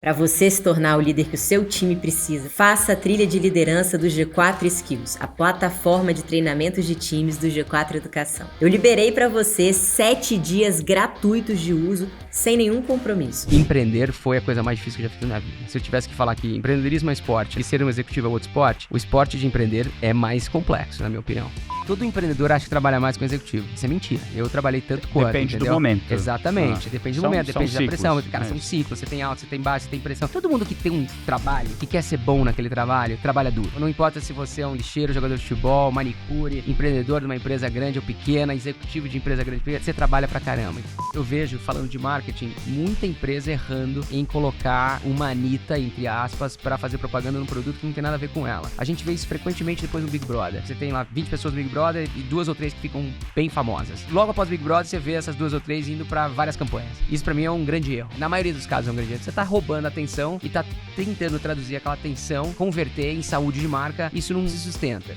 Para você se tornar o líder que o seu time precisa, faça a trilha de liderança do G4 Skills, a plataforma de treinamentos de times do G4 Educação. Eu liberei para você 7 dias gratuitos de uso, sem nenhum compromisso. Empreender foi a coisa mais difícil que eu já fiz na vida. Se eu tivesse que falar que empreendedorismo é esporte e ser um executivo é outro esporte, o esporte de empreender é mais complexo, na minha opinião. Todo empreendedor acha que trabalha mais com executivo. Isso é mentira. Eu trabalhei tanto quanto, Depende entendeu? do momento. Exatamente. Depende do momento, depende da pressão. Cara, são ciclos. ciclos. Você tem alto, você tem baixo, você tem pressão. Todo mundo que tem um trabalho, que quer ser bom naquele trabalho, trabalha duro. Não importa se você é um lixeiro, jogador de futebol, manicure, empreendedor de uma empresa grande ou pequena, executivo de empresa grande ou pequena, você trabalha pra caramba. Eu vejo, falando de marketing, muita empresa errando em colocar uma Anitta, entre aspas, pra fazer propaganda num produto que não tem nada a ver com ela. A gente vê isso frequentemente depois do Big Brother. Você tem lá 20 pessoas no Big Brother e 2 ou 3 que ficam bem famosas. Logo após o Big Brother, você vê essas 2 ou 3 indo pra várias campanhas. Isso pra mim é um grande erro. Na maioria dos casos é um grande erro. Você tá roubando a atenção e tá tentando traduzir aquela atenção, converter em saúde de marca. Isso não se sustenta.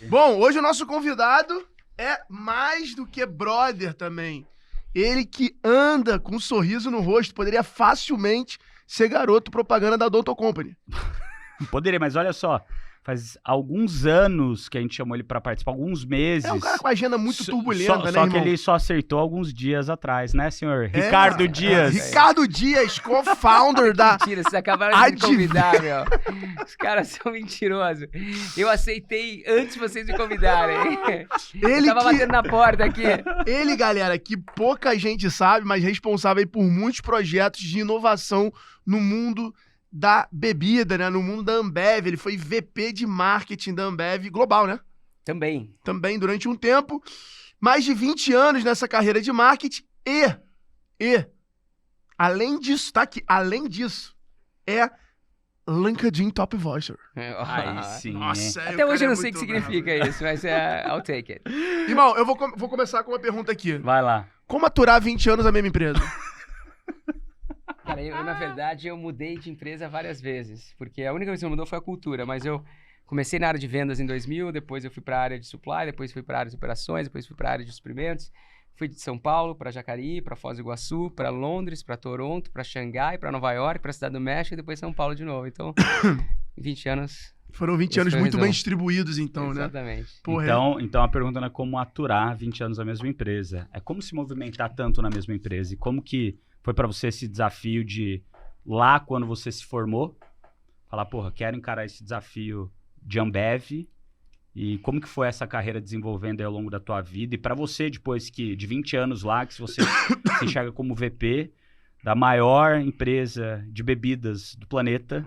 Bom, hoje o nosso convidado é mais do que brother também. Ele que anda com um sorriso no rosto, poderia facilmente ser garoto propaganda da Doutor Company. Poderia, mas olha só, faz alguns anos que a gente chamou ele pra participar, alguns meses. É um cara com a agenda muito turbulenta, né, Só irmão? que ele só acertou alguns dias atrás, né, senhor? Ricardo Dias. Ricardo Dias, co-founder da... Mentira, vocês acabaram de me convidar, meu. Os caras são mentirosos. Eu aceitei antes de vocês me convidarem. Eu tava batendo na porta aqui. Ele, galera, que pouca gente sabe, mas responsável aí por muitos projetos de inovação no mundo da bebida, né? No mundo da Ambev. Ele foi VP de marketing da Ambev global, né? Também. Também durante um tempo. Mais de 20 anos nessa carreira de marketing e além disso, tá aqui, além disso, é LinkedIn Top Voicer. Aí sim. Nossa, Até hoje eu não sei o que significa isso, mas I'll take it. Irmão, eu vou começar com uma pergunta aqui. Vai lá. Como aturar 20 anos na mesma empresa? Cara, na verdade, eu mudei de empresa várias vezes, porque a única coisa que mudou foi a cultura, mas eu comecei na área de vendas em 2000, depois eu fui para a área de supply, depois fui para a área de operações, depois fui para a área de suprimentos, fui de São Paulo para Jacareí, para Foz do Iguaçu, para Londres, para Toronto, para Xangai, para Nova York, para Cidade do México e depois São Paulo de novo. Então, 20 anos... Foram 20 anos muito bem distribuídos, então, né? Exatamente. Porra, Então a pergunta não é como aturar 20 anos na mesma empresa. É como se movimentar tanto na mesma empresa. E como que foi pra você esse desafio de, lá quando você se formou, falar, porra, quero encarar esse desafio de Ambev. E como que foi essa carreira desenvolvendo aí ao longo da tua vida? E pra você, depois de 20 anos lá, que você se enxerga como VP da maior empresa de bebidas do planeta,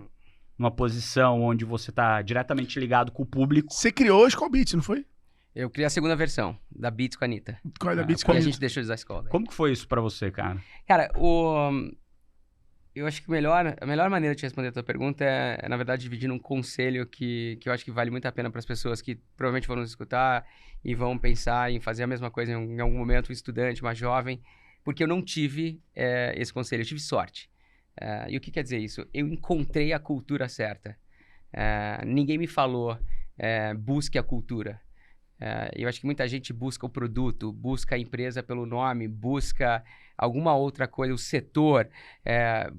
numa posição onde você está diretamente ligado com o público. Você criou a Skol Beats, não foi? Eu criei a segunda versão da Beats com a Anitta. Qual é da Beats com a E a Anitta? gente deixou de usar a Skol. Como que foi isso pra você, cara? Cara, eu acho que a melhor maneira de responder a tua pergunta é, na verdade, dividir num conselho que eu acho que vale muito a pena para as pessoas que provavelmente vão nos escutar e vão pensar em fazer a mesma coisa em algum momento, um estudante, uma jovem, porque eu não tive esse conselho, eu tive sorte. E o que quer dizer isso? Eu encontrei a cultura certa. Ninguém me falou, busque a cultura. Eu acho que muita gente busca o produto, busca a empresa pelo nome, busca alguma outra coisa, o setor,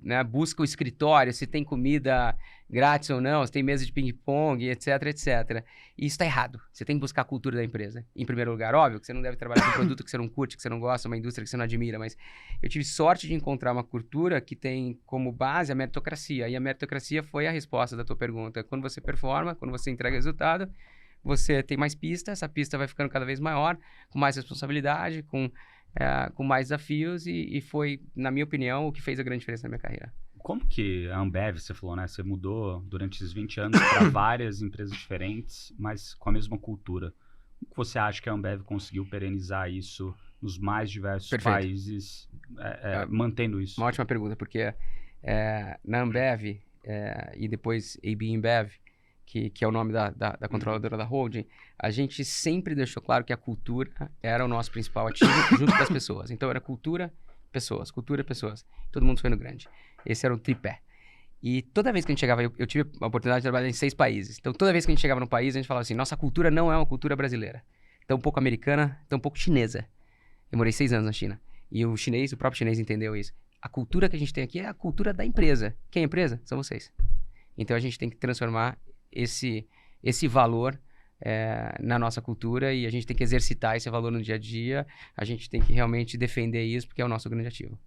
né? Busca o escritório, se tem comida grátis ou não, se tem mesa de ping-pong, etc, etc. E isso está errado. Você tem que buscar a cultura da empresa. Em primeiro lugar, óbvio que você não deve trabalhar com um produto que você não curte, que você não gosta, uma indústria que você não admira, mas eu tive sorte de encontrar uma cultura que tem como base a meritocracia. E a meritocracia foi a resposta da tua pergunta. Quando você performa, quando você entrega resultado, você tem mais pista, essa pista vai ficando cada vez maior, com mais responsabilidade, com mais desafios e foi, na minha opinião, o que fez a grande diferença na minha carreira. Como que a Ambev, você falou, né? Você mudou durante esses 20 anos para várias empresas diferentes, mas com a mesma cultura. Como que você acha que a Ambev conseguiu perenizar isso nos mais diversos países, mantendo isso? Uma ótima pergunta, porque na Ambev e depois AB InBev, que é o nome da controladora da holding, a gente sempre deixou claro que a cultura era o nosso principal ativo junto das pessoas. Então era cultura, pessoas. Todo mundo foi no grande. Esse era o tripé. E toda vez que a gente chegava, eu tive a oportunidade de trabalhar em 6 países. Então toda vez que a gente chegava no país, a gente falava assim, nossa cultura não é uma cultura brasileira. tão pouco americana, tão pouco chinesa. Eu morei 6 anos na China. E o próprio chinês entendeu isso. A cultura que a gente tem aqui é a cultura da empresa. Quem é a empresa? São vocês. Então a gente tem que transformar esse valor na nossa cultura e a gente tem que exercitar esse valor no dia a dia. A gente tem que realmente defender isso porque é o nosso grande ativo.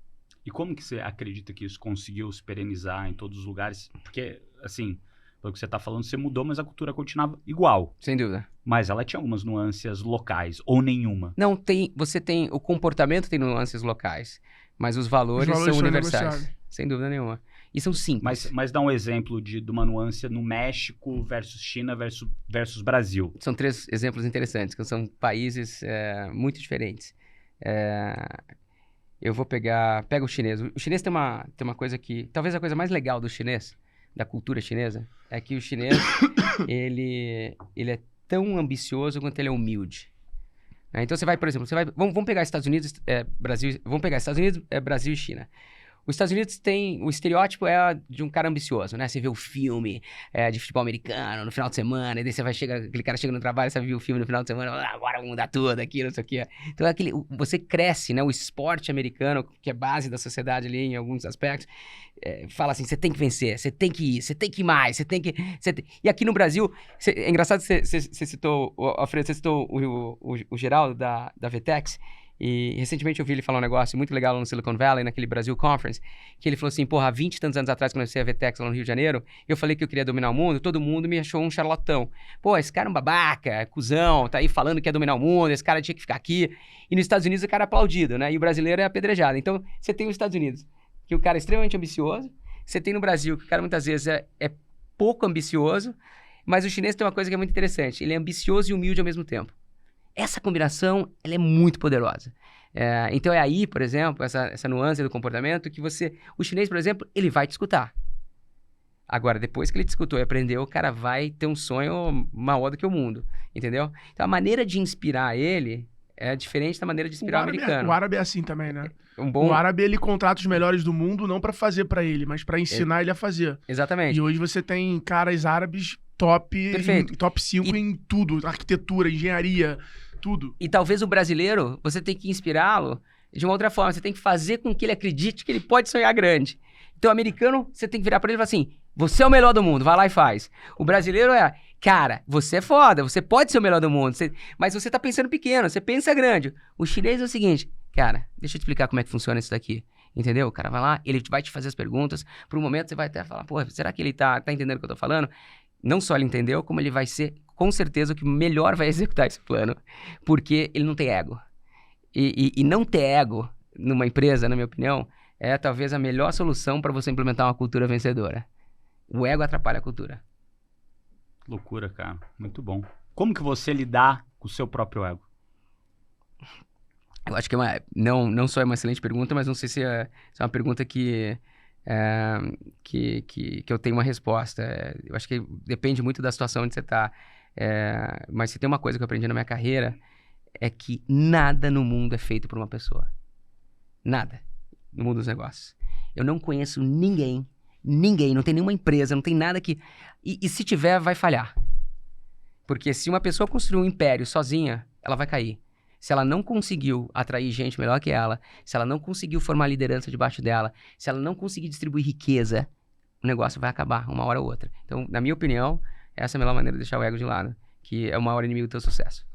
E como que você acredita que isso conseguiu se perenizar em todos os lugares? Porque, assim, pelo que você está falando, você mudou, mas a cultura continuava igual. Sem dúvida. Mas ela tinha algumas nuances locais, ou nenhuma. Não, o comportamento tem nuances locais, mas os valores são universais. negociáveis. Sem dúvida nenhuma. E são simples. Mas dá um exemplo de uma nuance no México versus China versus Brasil. São 3 exemplos interessantes, que são países muito diferentes. Eu vou pega o chinês. O chinês tem uma coisa que... Talvez a coisa mais legal do chinês, da cultura chinesa, é que o chinês, ele é tão ambicioso quanto ele é humilde. Então você vai, por exemplo, vamos pegar Estados Unidos, Brasil, vamos pegar Estados Unidos, Brasil e China. Os Estados Unidos tem... O estereótipo é de um cara ambicioso, né? Você vê o filme de futebol americano no final de semana, e daí aquele cara chega no trabalho, você viu o filme no final de semana, agora vamos mudar tudo aqui, não sei o quê. Então você cresce, né? O esporte americano, que é base da sociedade ali em alguns aspectos, fala assim, você tem que vencer, você tem que ir, você tem que ir mais, E aqui no Brasil, é engraçado que você citou, Alfredo, você citou o Geraldo da Vetex. E recentemente eu vi ele falar um negócio muito legal lá no Silicon Valley, naquele Brasil Conference, que ele falou assim, porra, há 20 e tantos anos atrás, quando eu comecei a Vetex lá no Rio de Janeiro, eu falei que eu queria dominar o mundo, todo mundo me achou um charlatão. Pô, esse cara é um babaca, é cuzão, tá aí falando que quer dominar o mundo, esse cara tinha que ficar aqui. E nos Estados Unidos o cara é aplaudido, né? E o brasileiro é apedrejado. Então, você tem os Estados Unidos, que o cara é extremamente ambicioso, você tem no Brasil, que o cara muitas vezes é pouco ambicioso, mas o chinês tem uma coisa que é muito interessante, ele é ambicioso e humilde ao mesmo tempo. Essa combinação, ela é muito poderosa. Então é aí, por exemplo, essa nuance do comportamento que o chinês, por exemplo, ele vai te escutar. Agora, depois que ele te escutou e aprendeu, o cara vai ter um sonho maior do que o mundo, entendeu? Então a maneira de inspirar ele é diferente da maneira de inspirar o americano. O árabe é assim também, né? O árabe, ele contrata os melhores do mundo, não pra fazer pra ele, mas pra ensinar ele a fazer. Exatamente. E hoje você tem caras árabes top 5 em tudo, arquitetura, engenharia, tudo. E talvez o brasileiro, você tem que inspirá-lo de uma outra forma. Você tem que fazer com que ele acredite que ele pode sonhar grande. Então, o americano, você tem que virar pra ele e falar assim, você é o melhor do mundo, vai lá e faz. O brasileiro cara, você é foda, você pode ser o melhor do mundo, mas você tá pensando pequeno, você pensa grande. O chinês é o seguinte, cara, deixa eu te explicar como é que funciona isso daqui. Entendeu? O cara vai lá, ele vai te fazer as perguntas, por um momento você vai até falar, pô, será que ele tá entendendo o que eu tô falando? Não só ele entendeu, como ele vai ser, com certeza, o que melhor vai executar esse plano. Porque ele não tem ego. E não ter ego numa empresa, na minha opinião, é talvez a melhor solução para você implementar uma cultura vencedora. O ego atrapalha a cultura. Loucura, cara. Muito bom. Como que você lidar com o seu próprio ego? Eu acho que não só é uma excelente pergunta, mas não sei se é uma pergunta que eu tenho uma resposta. Eu acho que depende muito da situação onde você está. Mas se tem uma coisa que eu aprendi na minha carreira, é que nada no mundo é feito por uma pessoa. Nada no mundo dos negócios. Eu não conheço ninguém, não tem nenhuma empresa, não tem nada que... E se tiver, vai falhar. Porque se uma pessoa construir um império sozinha, ela vai cair. Se ela não conseguiu atrair gente melhor que ela, se ela não conseguiu formar liderança debaixo dela, se ela não conseguir distribuir riqueza, o negócio vai acabar uma hora ou outra. Então, na minha opinião, essa é a melhor maneira de deixar o ego de lado, que é o maior inimigo do teu sucesso.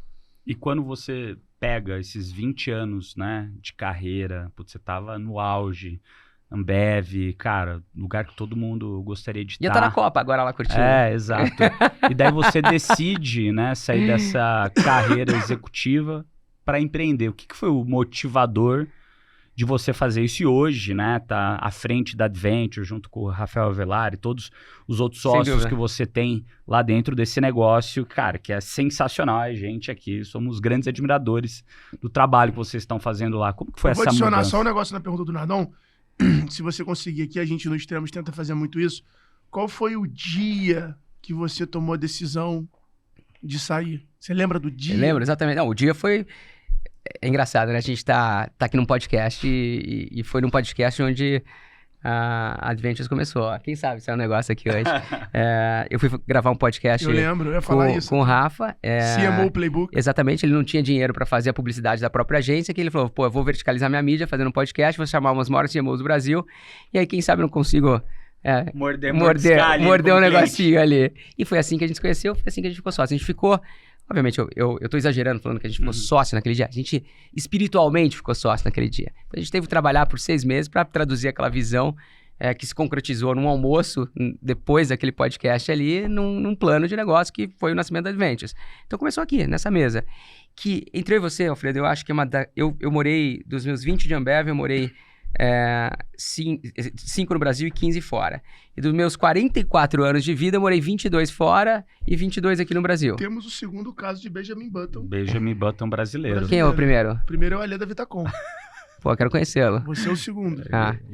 E quando você pega esses 20 anos, né, de carreira, você tava no auge, Ambev, cara, lugar que todo mundo gostaria de estar. Ia estar na Copa agora lá curtindo. Exato. E daí você decide, né, sair dessa carreira executiva para empreender. O que foi o motivador de você fazer isso? E hoje, né, tá à frente da Adventure, junto com o Rafael Avelar e todos os outros sócios que você tem lá dentro desse negócio, cara, que é sensacional. A gente aqui somos grandes admiradores do trabalho que vocês estão fazendo lá. Como que foi essa mudança? Vou adicionar só um negócio na pergunta do Nardão. Se você conseguir aqui, a gente no Extremos tenta fazer muito isso. Qual foi o dia que você tomou a decisão de sair? Você lembra do dia? Eu lembro, exatamente. Não, o dia foi... É engraçado, né? A gente tá aqui num podcast e foi num podcast onde a Adventures começou. Ó. Quem sabe se é um negócio aqui hoje. Eu fui gravar um podcast Eu lembro, eu ia falar isso. Com o Rafa. CMO Playbook. Exatamente, ele não tinha dinheiro para fazer a publicidade da própria agência, que ele falou, pô, eu vou verticalizar minha mídia fazendo um podcast, vou chamar umas maiores CMOs do Brasil, e aí quem sabe eu não consigo morder um negocinho ali. E foi assim que a gente se conheceu, foi assim que a gente ficou sócio. A gente ficou... Obviamente, eu tô exagerando falando que a gente ficou sócio naquele dia. A gente espiritualmente ficou sócio naquele dia. A gente teve que trabalhar por 6 meses para traduzir aquela visão que se concretizou num almoço, depois daquele podcast ali, num plano de negócio que foi o nascimento da Adventures. Então começou aqui, nessa mesa. Que entre eu e você, Alfredo, eu acho que eu morei, dos meus 20 de Ambev, eu morei 5 no Brasil e 15 fora. E dos meus 44 anos de vida, eu morei 22 fora e 22 aqui no Brasil. Temos o segundo caso de Benjamin Button. Benjamin Button brasileiro. Quem é o primeiro? O primeiro é o Alê da Vitacom. Pô, eu quero conhecê-lo. Você é o segundo.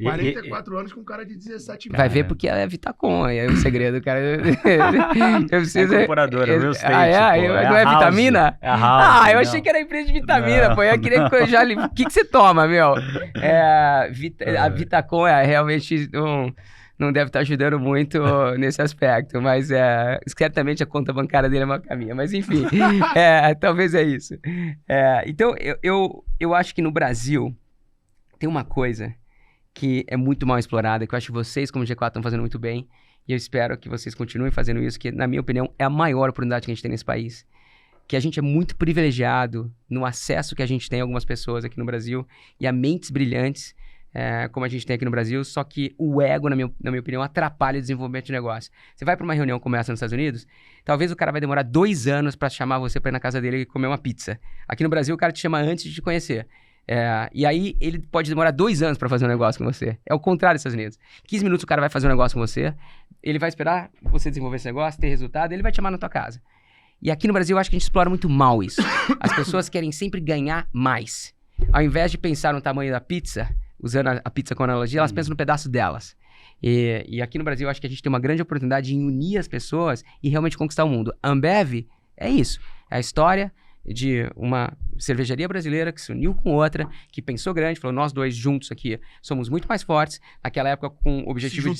44 anos com um cara de 17 anos. Vai ver porque ela é Vitacom, aí é o segredo, cara. Eu preciso... É incorporadora, real estate, não é House. vitamina? É a House. Eu achei que era empresa de vitamina, pô. Eu queria que eu já... O que você toma, meu? A Vitacom realmente não deve estar ajudando muito nesse aspecto, mas certamente a conta bancária dele é maior que a minha. Mas enfim, talvez é isso. Então, eu acho que no Brasil tem uma coisa que é muito mal explorada, que eu acho que vocês, como G4, estão fazendo muito bem, e eu espero que vocês continuem fazendo isso, que, na minha opinião, é a maior oportunidade que a gente tem nesse país. Que a gente é muito privilegiado no acesso que a gente tem a algumas pessoas aqui no Brasil, e a mentes brilhantes, como a gente tem aqui no Brasil, só que o ego, na minha opinião, atrapalha o desenvolvimento de negócio. Você vai para uma reunião como essa nos Estados Unidos, talvez o cara vai demorar 2 anos para chamar você para ir na casa dele e comer uma pizza. Aqui no Brasil, o cara te chama antes de te conhecer. E aí, ele pode demorar 2 anos para fazer um negócio com você. É o contrário dos Estados Unidos. 15 minutos o cara vai fazer um negócio com você, ele vai esperar você desenvolver esse negócio, ter resultado, ele vai te chamar na tua casa. E aqui no Brasil, eu acho que a gente explora muito mal isso. As pessoas querem sempre ganhar mais. Ao invés de pensar no tamanho da pizza, usando a pizza como analogia, elas pensam no pedaço delas. E aqui no Brasil, eu acho que a gente tem uma grande oportunidade em unir as pessoas e realmente conquistar o mundo. A Ambev é isso. É a história de uma cervejaria brasileira que se uniu com outra, que pensou grande, falou, nós dois juntos aqui somos muito mais fortes. Naquela época, com o objetivo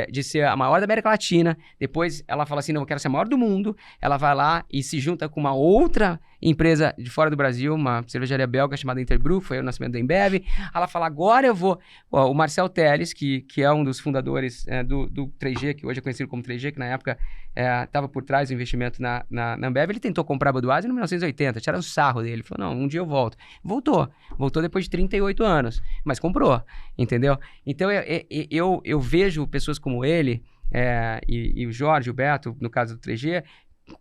de ser a maior da América Latina. Depois, ela fala assim, não, eu quero ser a maior do mundo. Ela vai lá e se junta com uma outra empresa de fora do Brasil, uma cervejaria belga chamada Interbrew, foi o nascimento da Ambev. Ela fala, agora eu vou... o Marcel Teles, que é um dos fundadores do 3G, que hoje é conhecido como 3G, que na época estava por trás do investimento na Ambev, ele tentou comprar a Budweiser em 1980, tiraram o sarro dele. Ele falou, não, um dia eu volto. Voltou depois de 38 anos, mas comprou, entendeu? Então, eu vejo pessoas como ele, e o Jorge, o Beto, no caso do 3G,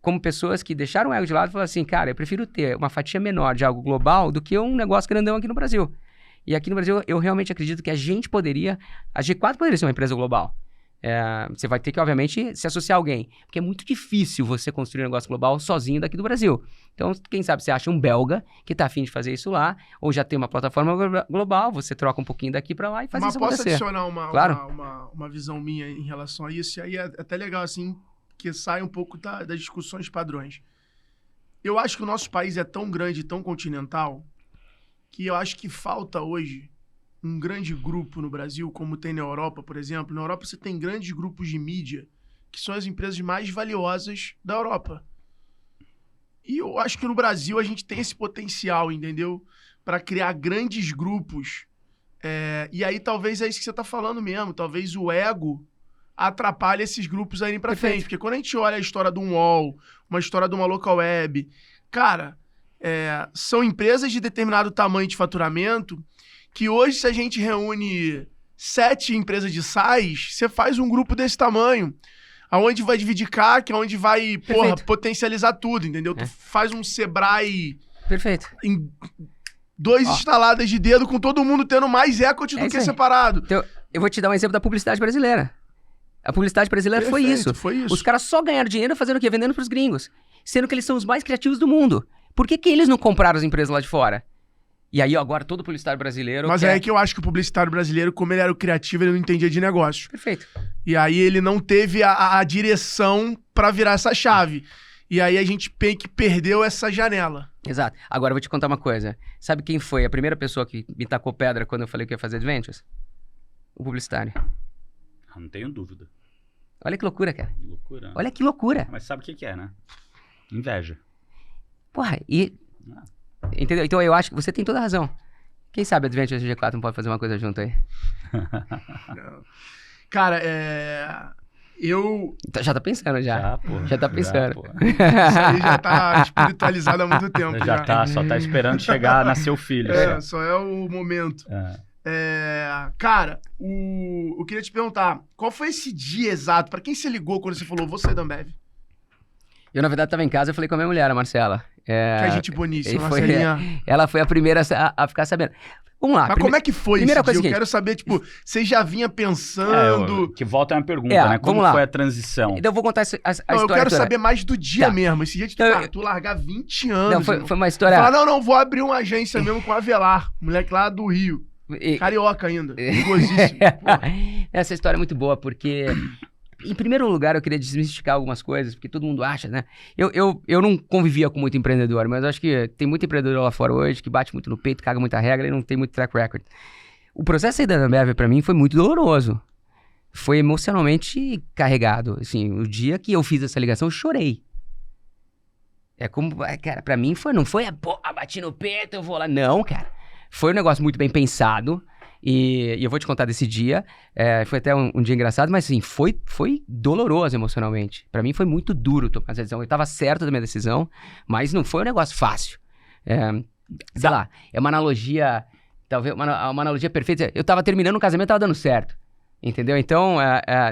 como pessoas que deixaram o ego de lado e falaram assim, cara, eu prefiro ter uma fatia menor de algo global do que um negócio grandão aqui no Brasil. E aqui no Brasil, eu realmente acredito que a G4 poderia ser uma empresa global. Você vai ter que, obviamente, se associar a alguém, porque é muito difícil você construir um negócio global sozinho daqui do Brasil. Então, quem sabe você acha um belga que está afim de fazer isso lá, ou já tem uma plataforma global, você troca um pouquinho daqui para lá e faz isso acontecer. Mas posso adicionar uma visão minha em relação a isso, e aí é até legal, assim, que sai um pouco das discussões padrões. Eu acho que o nosso país é tão grande e tão continental que eu acho que falta hoje um grande grupo no Brasil, como tem na Europa, por exemplo. Na Europa você tem grandes grupos de mídia, que são as empresas mais valiosas da Europa. E eu acho que no Brasil a gente tem esse potencial, entendeu? Para criar grandes grupos. E aí talvez é isso que você está falando mesmo. Talvez o ego atrapalha esses grupos a irem pra frente. Porque quando a gente olha a história de um UOL, uma história de uma local web, cara, são empresas de determinado tamanho de faturamento que hoje, se a gente reúne 7 empresas de SaaS, você faz um grupo desse tamanho, aonde vai dividir CAC, aonde vai, potencializar tudo, entendeu? Tu faz um Sebrae... Perfeito. Em 2 instaladas de dedo, com todo mundo tendo mais equity do que separado. Então, eu vou te dar um exemplo da publicidade brasileira. A publicidade brasileira foi isso. Os caras só ganharam dinheiro fazendo o quê? Vendendo pros gringos. Sendo que eles são os mais criativos do mundo. Por que eles não compraram as empresas lá de fora? E aí, agora, todo publicitário brasileiro... Mas é que eu acho que o publicitário brasileiro, como ele era o criativo, ele não entendia de negócio. Perfeito. E aí, ele não teve a direção pra virar essa chave. E aí, a gente que perdeu essa janela. Exato. Agora, eu vou te contar uma coisa. Sabe quem foi a primeira pessoa que me tacou pedra quando eu falei que ia fazer Adventures? o publicitário. Não tenho dúvida. Olha que loucura, cara. Loucura. Olha que loucura. Mas sabe o que é, né? Inveja. Porra, e... Entendeu? Então eu acho que você tem toda a razão. Quem sabe a Adventures G4 não pode fazer uma coisa junto aí? Cara, eu... Já tá pensando, já. Pô. Já tá pensando. pô. Isso aí já tá espiritualizado há muito tempo. Já tá, só tá esperando chegar, nascer o filho. Só é o momento. Cara, eu queria te perguntar, qual foi esse dia exato? Pra quem você ligou quando você falou, vou sair da Ambev? Eu, na verdade, tava em casa, eu falei com a minha mulher, a Marcela. Que a gente boníssima, foi, Marcelinha. Ela foi a primeira a ficar sabendo. Vamos lá. Mas como é que foi esse dia? Coisa Eu quero saber, tipo, você já vinha pensando... Que volta é uma pergunta, né? Como foi a transição? Então eu vou contar a história eu quero toda. saber mais do dia mesmo. Esse dia de tu largar 20 anos. Não, foi uma história... Falar, não, vou abrir uma agência mesmo com a Avelar, moleque lá do Rio. Carioca ainda. Perigosíssimo. Essa história é muito boa, porque... Em primeiro lugar, eu queria desmistificar algumas coisas, porque todo mundo acha, né? Eu não convivia com muito empreendedor, mas acho que tem muito empreendedor lá fora hoje que bate muito no peito, caga muita regra e não tem muito track record. O processo aí da Ambev, pra mim, foi muito doloroso. Foi emocionalmente carregado. Assim, o dia que eu fiz essa ligação, eu chorei. É como, cara, pra mim não foi, bati no peito, eu vou lá. Não, cara. Foi um negócio muito bem pensado. E eu vou te contar desse dia. Foi até um dia engraçado, mas assim, foi doloroso emocionalmente. Pra mim foi muito duro tomar essa decisão. Eu tava certo da minha decisão, mas não foi um negócio fácil. Sei lá, é uma analogia, talvez uma analogia perfeita. Eu tava terminando um casamento, tava dando certo. Entendeu? Então,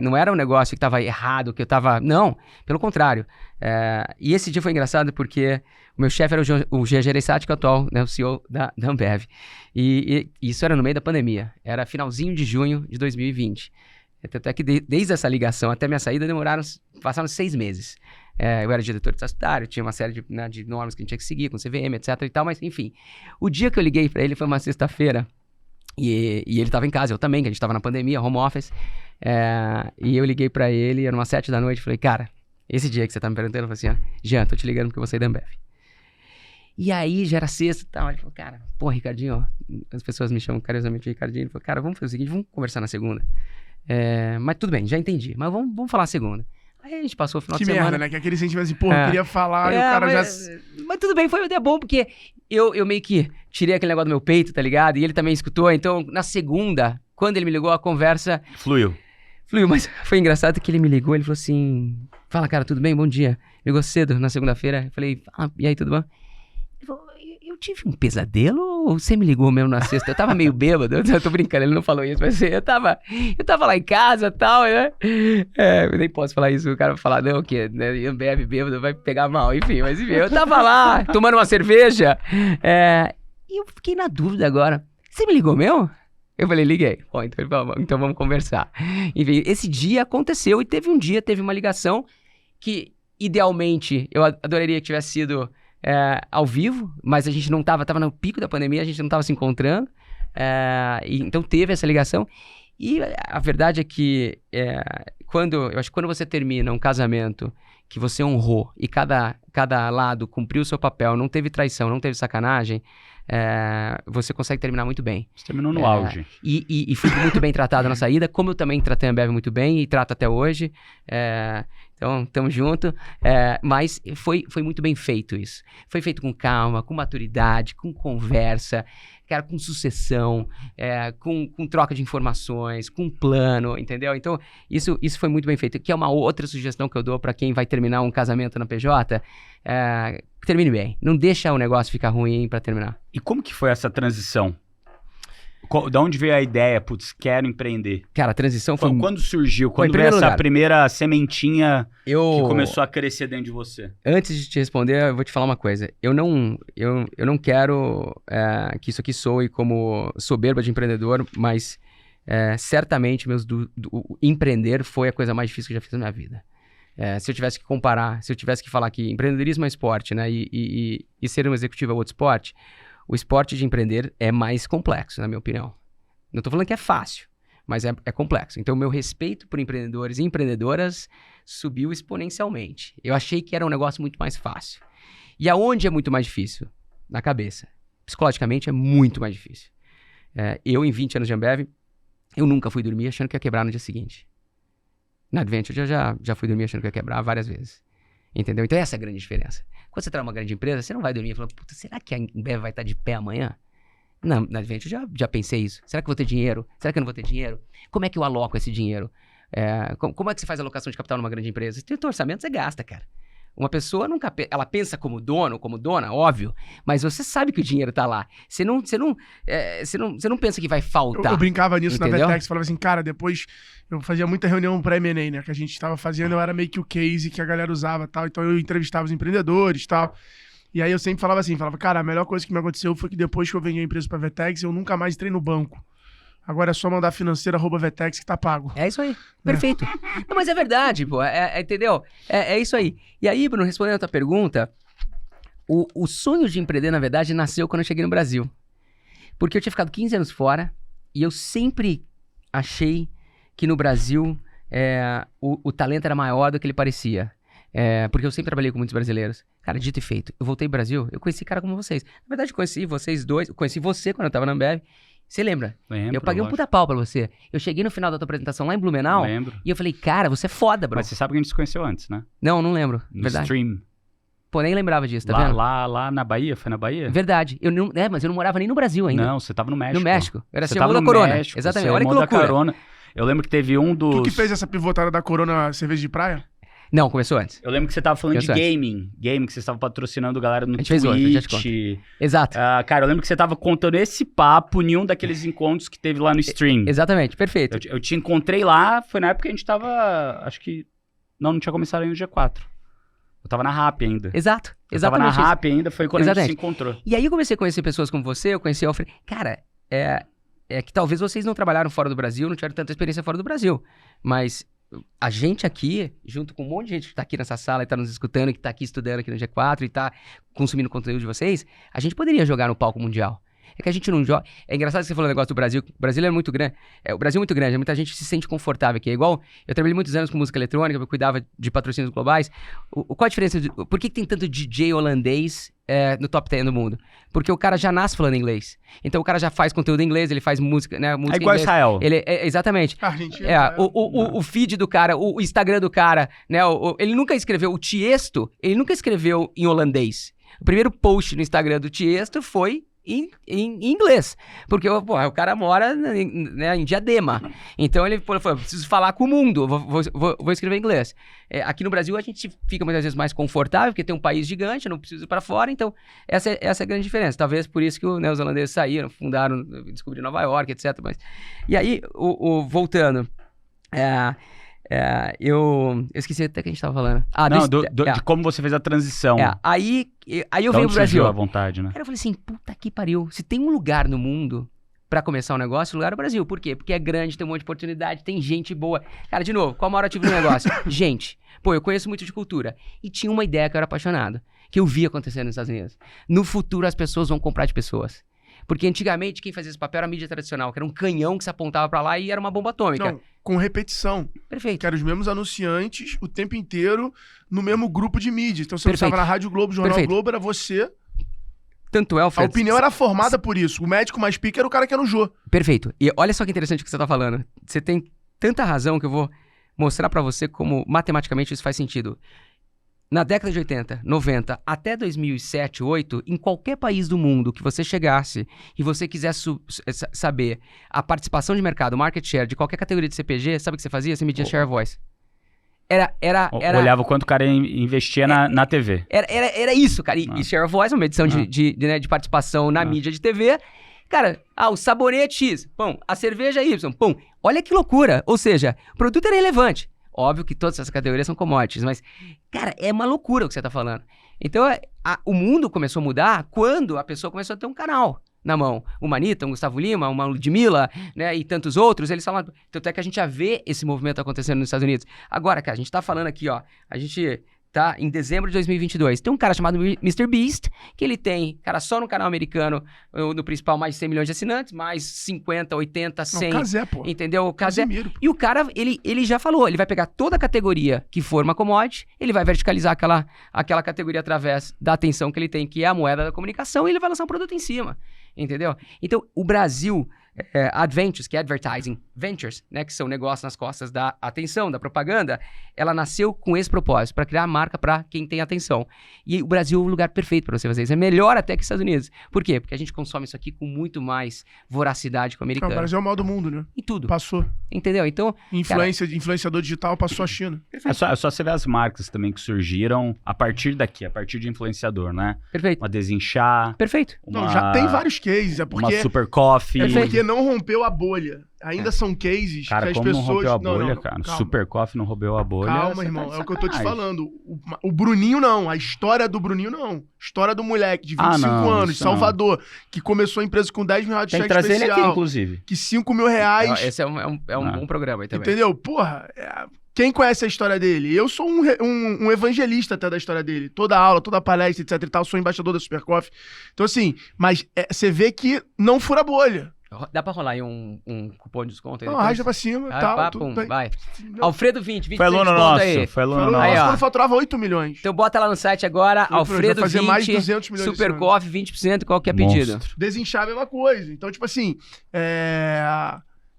não era um negócio que tava errado, que eu tava... Não, pelo contrário. E esse dia foi engraçado porque o meu chefe era o Jean Gereissati, que é o atual, né, o CEO da Ambev. E isso era no meio da pandemia. Era finalzinho de junho de 2020. Até que desde essa ligação até minha saída passaram 6 meses. Eu era diretor de estatutário, tinha uma série de normas que a gente tinha que seguir, com CVM, etc e tal, mas enfim. O dia que eu liguei pra ele foi uma sexta-feira. E ele tava em casa, eu também, que a gente tava na pandemia, home office. E eu liguei pra ele, era umas 7 da noite, falei, cara, esse dia que você tá me perguntando, eu falei assim, Jean, tô te ligando porque eu vou sair da Ambev. E aí, já era sexta e tal, ele falou, cara, pô, Ricardinho, as pessoas me chamam carinhosamente de Ricardinho, ele falou, cara, vamos fazer o seguinte, vamos conversar na segunda. Mas tudo bem, já entendi, mas vamos falar segunda. Aí a gente passou o final de semana. Que merda, né? Que aquele sentimento assim, pô, eu queria falar e o cara Mas tudo bem, foi até bom, porque eu meio que tirei aquele negócio do meu peito, tá ligado? E ele também escutou, então na segunda, quando ele me ligou, a conversa... Fluiu, mas foi engraçado que ele me ligou, ele falou assim, fala cara, tudo bem? Bom dia. Ligou cedo, na segunda-feira, eu falei, e aí, tudo bom? Ele falou, eu tive um pesadelo ou você me ligou mesmo na sexta? Eu tava meio bêbado, eu tô brincando, ele não falou isso, mas eu tava lá em casa e tal, né? Eu nem posso falar isso, o cara vai falar, não, que né, bebe bêbado, vai pegar mal, enfim, eu tava lá, tomando uma cerveja, e eu fiquei na dúvida agora, você me ligou mesmo? Eu falei, liguei. Bom, então vamos conversar. Enfim, esse dia aconteceu e teve uma ligação que, idealmente, eu adoraria que tivesse sido ao vivo, mas a gente não tava no pico da pandemia, a gente não tava se encontrando. Então teve essa ligação. E a verdade é que eu acho que quando você termina um casamento que você honrou e cada lado cumpriu o seu papel, não teve traição, não teve sacanagem, você consegue terminar muito bem. Você terminou no auge. E fui muito bem tratado na saída, como eu também tratei a Ambev muito bem e trato até hoje. Então, tamo junto. Mas foi muito bem feito isso. Foi feito com calma, com maturidade, com conversa, cara, com sucessão, com troca de informações, com plano, entendeu? Então, isso foi muito bem feito. Que é uma outra sugestão que eu dou para quem vai terminar um casamento na PJ, termine bem. Não deixa o negócio ficar ruim para terminar. E como que foi essa transição? Da onde veio a ideia? Putz, quero empreender. Cara, a transição foi... Quando surgiu? Quando veio essa primeira sementinha que começou a crescer dentro de você? Antes de te responder, eu vou te falar uma coisa. Eu não quero que isso aqui soe como soberba de empreendedor, mas certamente empreender foi a coisa mais difícil que eu já fiz na minha vida. Se eu tivesse que comparar, se eu tivesse que falar que empreendedorismo é esporte, né, e ser um executivo é outro esporte, o esporte de empreender é mais complexo, na minha opinião. Não estou falando que é fácil, mas é complexo. Então, o meu respeito por empreendedores e empreendedoras subiu exponencialmente. Eu achei que era um negócio muito mais fácil. E aonde é muito mais difícil? Na cabeça. Psicologicamente é muito mais difícil. Eu, em 20 anos de Ambev, eu nunca fui dormir achando que ia quebrar no dia seguinte. Na Adventure eu já fui dormir achando que ia quebrar várias vezes. Entendeu? Então essa é a grande diferença. Quando você trabalha numa grande empresa, você não vai dormir falando, puta, será que a Ambev vai estar de pé amanhã? Não, na Adventure eu já pensei isso. Será que eu vou ter dinheiro? Será que eu não vou ter dinheiro? Como é que eu aloco esse dinheiro? Como é que você faz a alocação de capital numa grande empresa? Você tem o orçamento, você gasta, cara. Uma pessoa nunca... Ela pensa como dono, como dona, óbvio, mas você sabe que o dinheiro tá lá. Você não pensa que vai faltar. Eu brincava nisso, entendeu? Na Vetex, falava assim, cara, depois eu fazia muita reunião pra M&A, né, que a gente tava fazendo, eu era meio que o case que a galera usava e tal, então eu entrevistava os empreendedores e tal. E aí eu sempre falava assim, cara, a melhor coisa que me aconteceu foi que depois que eu vendi a empresa pra Vetex, eu nunca mais entrei no banco. Agora é só mandar financeira@vetex que tá pago. É isso aí. Perfeito. Não, mas é verdade, pô. Entendeu? É isso aí. E aí, Bruno, respondendo a tua pergunta, o sonho de empreender, na verdade, nasceu quando eu cheguei no Brasil. Porque eu tinha ficado 15 anos fora e eu sempre achei que no Brasil o talento era maior do que ele parecia. Porque eu sempre trabalhei com muitos brasileiros. Cara, dito e feito. Eu voltei pro Brasil, eu conheci cara como vocês. Na verdade, eu conheci vocês dois. Eu conheci você quando eu tava na Ambev. Você lembra? Lembro, eu paguei um puta pau pra você. Eu cheguei no final da tua apresentação lá em Blumenau. Lembro. E eu falei, cara, você é foda, bro. Mas você sabe que a gente se conheceu antes, né? Não lembro. No Verdade. Stream. Pô, nem lembrava disso, tá vendo? Lá na Bahia? Foi na Bahia? Verdade. Mas eu não morava nem no Brasil ainda. Não, você tava no México. No México. Eu era Você CEO da tava no Corona. México, Exatamente. você Olha que irmão da loucura. Corona. Eu lembro que teve um dos... Tu que fez essa pivotada da Corona cerveja de praia? Não, começou antes. Eu lembro que você tava falando de Começou antes. game, que você estava patrocinando galera no A gente fez outro, já te Twitch. Exato. Cara, eu lembro que você tava contando esse papo em um daqueles encontros que teve lá no stream. Exatamente, perfeito. Eu te encontrei lá, foi na época que a gente tava, acho que... Não tinha começado ainda o G4. Eu tava na RAP ainda. Exato, Eu tava na exatamente isso. RAP ainda, foi quando a gente se encontrou. E aí eu comecei a conhecer pessoas como você, eu conheci o Alfredo. Cara, é que talvez vocês não trabalharam fora do Brasil, não tiveram tanta experiência fora do Brasil. Mas a gente aqui, junto com um monte de gente que tá aqui nessa sala e tá nos escutando, que tá aqui estudando aqui no G4 e tá consumindo conteúdo de vocês, a gente poderia jogar no palco mundial. É que a gente não joga... É engraçado que você falou o negócio do Brasil. O Brasil é muito grande. O Brasil é muito grande. Muita gente se sente confortável aqui. É igual... Eu trabalhei muitos anos com música eletrônica, eu cuidava de patrocínios globais. Qual a diferença? Por que tem tanto DJ holandês no top 10 do mundo? Porque o cara já nasce falando inglês. Então o cara já faz conteúdo em inglês, ele faz música, né? Música É igual em inglês. Israel. Exatamente. Argentina. O feed do cara, o Instagram do cara, né? Ele nunca escreveu... O Tiesto, ele nunca escreveu em holandês. O primeiro post no Instagram do Tiesto foi... Em inglês, porque o cara mora em Diadema, então ele falou, preciso falar com o mundo, vou escrever em inglês. Aqui no Brasil a gente fica muitas vezes mais confortável, porque tem um país gigante, eu não preciso ir para fora, então essa é a grande diferença, talvez por isso que os holandeses saíram, fundaram, descobriram Nova York, etc. E aí, voltando, eu esqueci até que a gente tava falando. De como você fez a transição. Aí eu venho pro Brasil. À vontade, né? Cara, eu falei assim, puta que pariu. Se tem um lugar no mundo pra começar um negócio, o lugar é o Brasil. Por quê? Porque é grande, tem um monte de oportunidade, tem gente boa. Cara, de novo, qual o maior ativo do negócio? Gente. Pô, eu conheço muito de cultura. E tinha uma ideia que eu era apaixonado, que eu via acontecendo nos Estados Unidos. No futuro, as pessoas vão comprar de pessoas. Porque antigamente, quem fazia esse papel era a mídia tradicional, que era um canhão que se apontava pra lá e era uma bomba atômica. Não, com repetição. Perfeito. Que eram os mesmos anunciantes o tempo inteiro no mesmo grupo de mídia. Então, você Perfeito. estava na Rádio Globo, Jornal Perfeito. Globo, era você. Tanto é, Alfredo. A opinião era formada por isso. O médico mais pica era o cara que era no Jô. Perfeito. E olha só que interessante o que você tá falando. Você tem tanta razão que eu vou mostrar pra você como matematicamente isso faz sentido. Na década de 80, 90, até 2007, 2008, em qualquer país do mundo que você chegasse e você quisesse saber a participação de mercado, market share, de qualquer categoria de CPG, sabe o que você fazia? Você media share voice. Olhava quanto o cara investia na TV. Era isso, cara. E share voice é uma medição de participação na mídia de TV. Cara, o sabonete X, pum, a cerveja Y, pum. Olha que loucura. Ou seja, o produto era relevante. Óbvio que todas essas categorias são commodities, mas, cara, é uma loucura o que você tá falando. Então, o mundo começou a mudar quando a pessoa começou a ter um canal na mão. Uma Anitta, um Gustavo Lima, uma Ludmilla, né, e tantos outros, eles falam... Tanto é que a gente já vê esse movimento acontecendo nos Estados Unidos. Agora, cara, a gente tá falando aqui, ó, a gente... Tá? Em dezembro de 2022. Tem um cara chamado Mr. Beast, que ele tem, cara, só no canal americano, no principal, mais de 100 milhões de assinantes, mais 50, 80, 100. Não, Cazé, pô. Entendeu? O Cazé. Casimiro. E o cara, ele já falou, ele vai pegar toda a categoria que for uma commodity, ele vai verticalizar aquela categoria através da atenção que ele tem, que é a moeda da comunicação, e ele vai lançar um produto em cima. Entendeu? Então, o Brasil Adventures, que é Advertising Ventures, né, que são negócios nas costas da atenção, da propaganda, ela nasceu com esse propósito, para criar marca para quem tem atenção. E o Brasil é o lugar perfeito para você fazer isso. É melhor até que os Estados Unidos. Por quê? Porque a gente consome isso aqui com muito mais voracidade que o Não, o americano. Brasil é o mal do mundo, né? Em tudo. Passou. Entendeu? Então, Influenciador digital passou a China. É só você ver as marcas também que surgiram a partir daqui, a partir de influenciador, né? perfeito. Uma Desinchar, Perfeito. Não, já tem vários cases. É uma porque, Super Coffee. não rompeu a bolha. Ainda são cases Cara, que as como pessoas... não rompeu a Não, bolha, não, cara? calma. Super Coffee não rompeu a bolha. Calma, você irmão. tá de É o que eu tô te sacanagem. falando. O Bruninho não. A história do Bruninho não. História do moleque de 25 não, anos, de isso não. Salvador, que começou a empresa com 10 mil reais de Tem que cheque trazer ele especial. aqui, inclusive. Que 5 mil reais... Esse é um bom programa aí também. Entendeu? Porra, quem conhece a história dele? Eu sou um evangelista até da história dele. Toda aula, toda palestra, etc e tal, sou embaixador da Super Coffee. Então, assim, mas você vê que não fura bolha. Dá pra rolar aí um cupom de desconto aí? Não, depois? arrasta pra cima e tal. Pá, tudo pum, bem. vai. Não, Alfredo 20 Foi aluno desconto nosso. aí. Foi aluno falou, nosso. Aí, ó. quando faturava 8 milhões. Então bota lá no site agora, Vai Alfredo fazer 20, mais de 200 milhões Super esse ano. Coffee 20%, qual que é pedido? Monstro. Desinchar a mesma coisa. Então, tipo assim,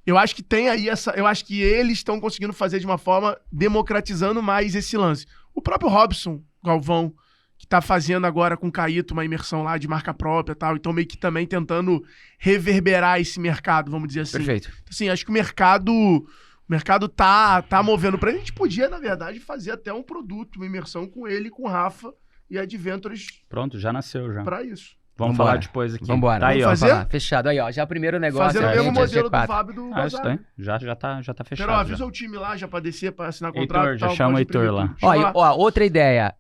eu acho que tem aí eu acho que eles estão conseguindo fazer de uma forma democratizando mais esse lance. O próprio Robson Galvão, que tá fazendo agora com o Caíto uma imersão lá de marca própria e tal, então meio que também tentando reverberar esse mercado, vamos dizer assim. Perfeito. Assim, acho que o mercado tá movendo pra ele. A gente podia, na verdade, fazer até um produto, uma imersão com ele, com o Rafa e a Adventures Pronto, já nasceu já. pra isso. Vamos Vambora. falar depois aqui. Vambora. Tá aí, Vamos ó. fazer? Falar. Fechado. Aí, ó. Já o primeiro negócio. Fazendo o a mesmo gente é modelo do G4. Fábio do Ah, isso Bazar. daí. Já tá fechado. Pero já. avisa o time lá já pra descer, pra assinar contrato Heitor, e já tal. chama o pode Heitor imprimir lá. tudo. Ó, Chama e, ó, outra ideia,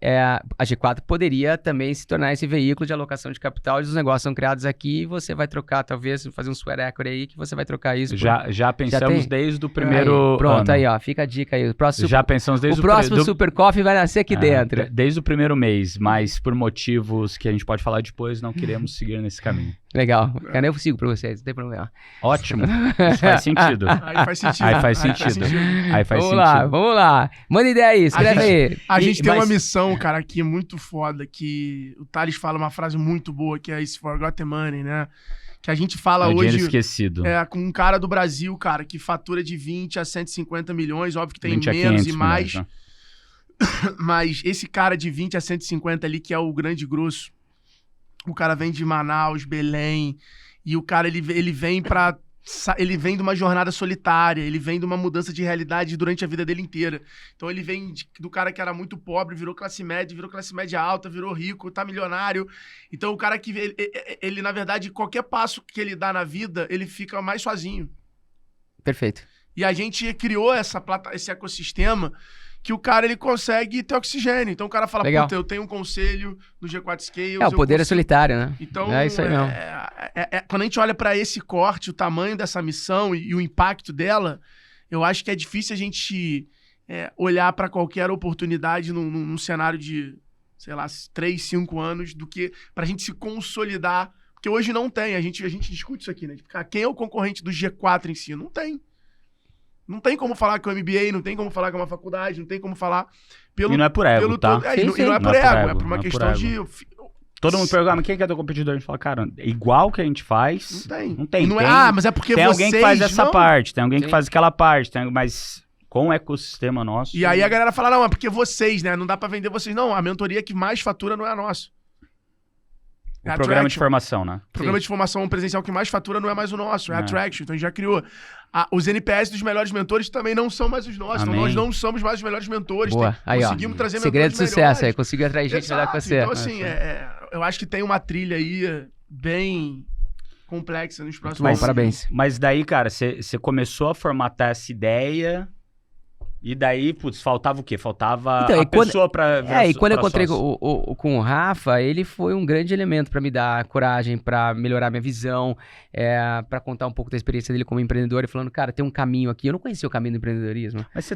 a G4 poderia também se tornar esse veículo de alocação de capital, e os negócios são criados aqui, e você vai trocar, talvez, fazer um sweat equity aí, que você vai trocar isso. Já pensamos tem? desde o Aí, primeiro pronto, ano. aí, ó, fica a dica aí. O próximo, Já pensamos desde o próximo do- Super Coffee vai nascer aqui dentro. Desde o primeiro mês, mas por motivos que a gente pode falar depois, não queremos seguir nesse caminho. Legal. Cara, eu sigo pra vocês, não tem problema. Ótimo. Isso faz sentido. Aí faz sentido. Aí faz sentido. Aí faz Vamos lá, sentido. vamos lá. Manda ideia aí, escreve aí. A gente tem mas- uma missão, cara, aqui muito foda, que o Thales fala uma frase muito boa, que é esse Forgotten Money, né? Que a gente fala É o dinheiro hoje esquecido. com um cara do Brasil, cara, que fatura de 20 a 150 milhões, óbvio que tem 20 a menos 500 e mais, milhões, né? mas esse cara de 20 a 150 ali, que é o grande grosso, o cara vem de Manaus, Belém, e o cara, ele vem ele vem de uma jornada solitária, ele vem de uma mudança de realidade durante a vida dele inteira. Então ele vem do cara que era muito pobre, virou classe média alta, virou rico, tá milionário. Então o cara que, ele na verdade, qualquer passo que ele dá na vida, ele fica mais sozinho. Perfeito. E a gente criou esse ecossistema que o cara, ele consegue ter oxigênio. Então o cara fala, Legal. puta, eu tenho um conselho no G4 Scales. É, o poder é consigo... solitário, né? Então, É isso aí mesmo. quando a gente olha pra esse corte, o tamanho dessa missão e o impacto dela, eu acho que é difícil a gente olhar pra qualquer oportunidade num cenário de, sei lá, 3, 5 anos, do que pra gente se consolidar. Porque hoje não tem, a gente discute isso aqui, né? Tipo, quem é o concorrente do G4 em si? Não tem. Não tem como falar que é o MBA, não tem como falar que é uma faculdade, não tem como falar pelo... E não é por ego, tá? E Sim, não é sim. por ego, é por uma não é por questão ego. de... Todo mundo pergunta, mas quem que é teu competidor? A gente fala, cara, é igual que a gente faz. Não tem. Não tem. Não tem, mas é porque tem vocês alguém que faz essa não... parte, tem alguém Sim. que faz aquela parte, mas com o ecossistema nosso... E aí a galera fala, não, é porque vocês, né? Não dá pra vender vocês. Não, a mentoria que mais fatura não é a nossa. O É a programa de Traction. formação, né? O programa de formação presencial que mais fatura não é mais o nosso, é a É. Traction. Então a gente já criou. Os NPS dos melhores mentores também não são mais os nossos. Então Amém. nós não somos mais os melhores mentores. Boa. Aí, ó. Conseguimos trazer Segredo de mentores sucesso aí, melhores. conseguiu atrair gente melhor que Exato. você. Então, assim, eu acho que tem uma trilha aí bem complexa nos próximos Bom, anos. parabéns. Mas daí, cara, você começou a formatar essa ideia e daí, putz, faltava o quê? Faltava Então, a e quando- pessoa pra... E quando eu pra encontrei sócio. com o Rafa, ele foi um grande elemento pra me dar coragem, pra melhorar minha visão, pra contar um pouco da experiência dele como empreendedor e falando, cara, tem um caminho aqui. Eu não conhecia o caminho do empreendedorismo. Mas você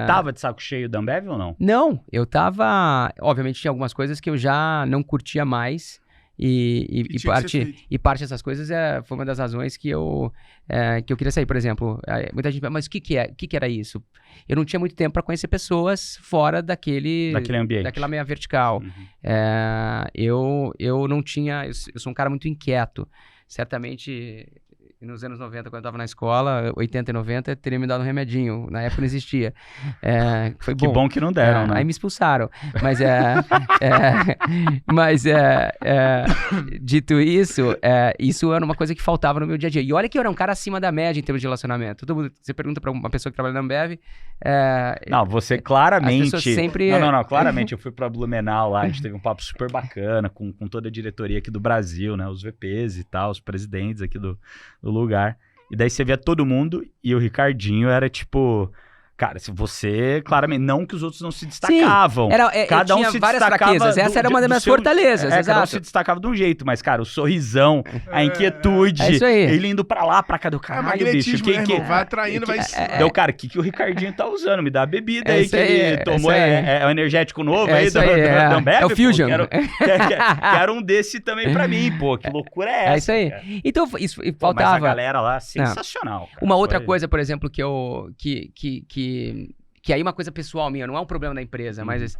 tava de saco cheio da Ambev ou não? Não, eu tava... Obviamente tinha algumas coisas que eu já não curtia mais e Que tinha que ser feito. parte dessas coisas foi uma das razões que eu queria sair. Por exemplo, muita gente fala, mas o que era isso? Eu não tinha muito tempo para conhecer pessoas fora daquele Daquele ambiente. daquela meia vertical. Uhum. Eu não tinha... Eu sou um cara muito inquieto. Certamente E nos anos 90, quando eu tava na escola, 80 e 90, teriam me dado um remedinho. Na época não existia. Foi bom. Que bom que não deram, né? Aí me expulsaram. Mas dito isso, isso era uma coisa que faltava no meu dia a dia. E olha que eu era um cara acima da média em termos de relacionamento. Todo mundo, você pergunta pra uma pessoa que trabalha na Ambev... Não, você claramente... As pessoas sempre... Não, claramente. Eu fui pra Blumenau lá, a gente teve um papo super bacana com toda a diretoria aqui do Brasil, né? Os VPs e tal, os presidentes aqui do lugar. E daí você via todo mundo e o Ricardinho era tipo... Cara, se você, claramente, não que os outros não se destacavam. Sim, cada um tinha se várias destacava fraquezas. Essa era uma das minhas fortalezas, cada um exato. se destacava de um jeito, mas, cara, o sorrisão, a inquietude, isso aí. ele indo pra lá, pra cá do caralho, bicho. Vai atraindo, vai... Então, cara, o que o Ricardinho tá usando? Me dá a bebida aí que ele tomou. É o energético novo aí isso da aí, Ambev, é o Fusion. Quero um desse também pra mim, pô. Que loucura é essa? É isso aí. Cara? Então, isso Pô, faltava... mas a galera lá, sensacional. Cara. Uma outra coisa, por exemplo, que aí uma coisa pessoal minha, não é um problema da empresa, mas,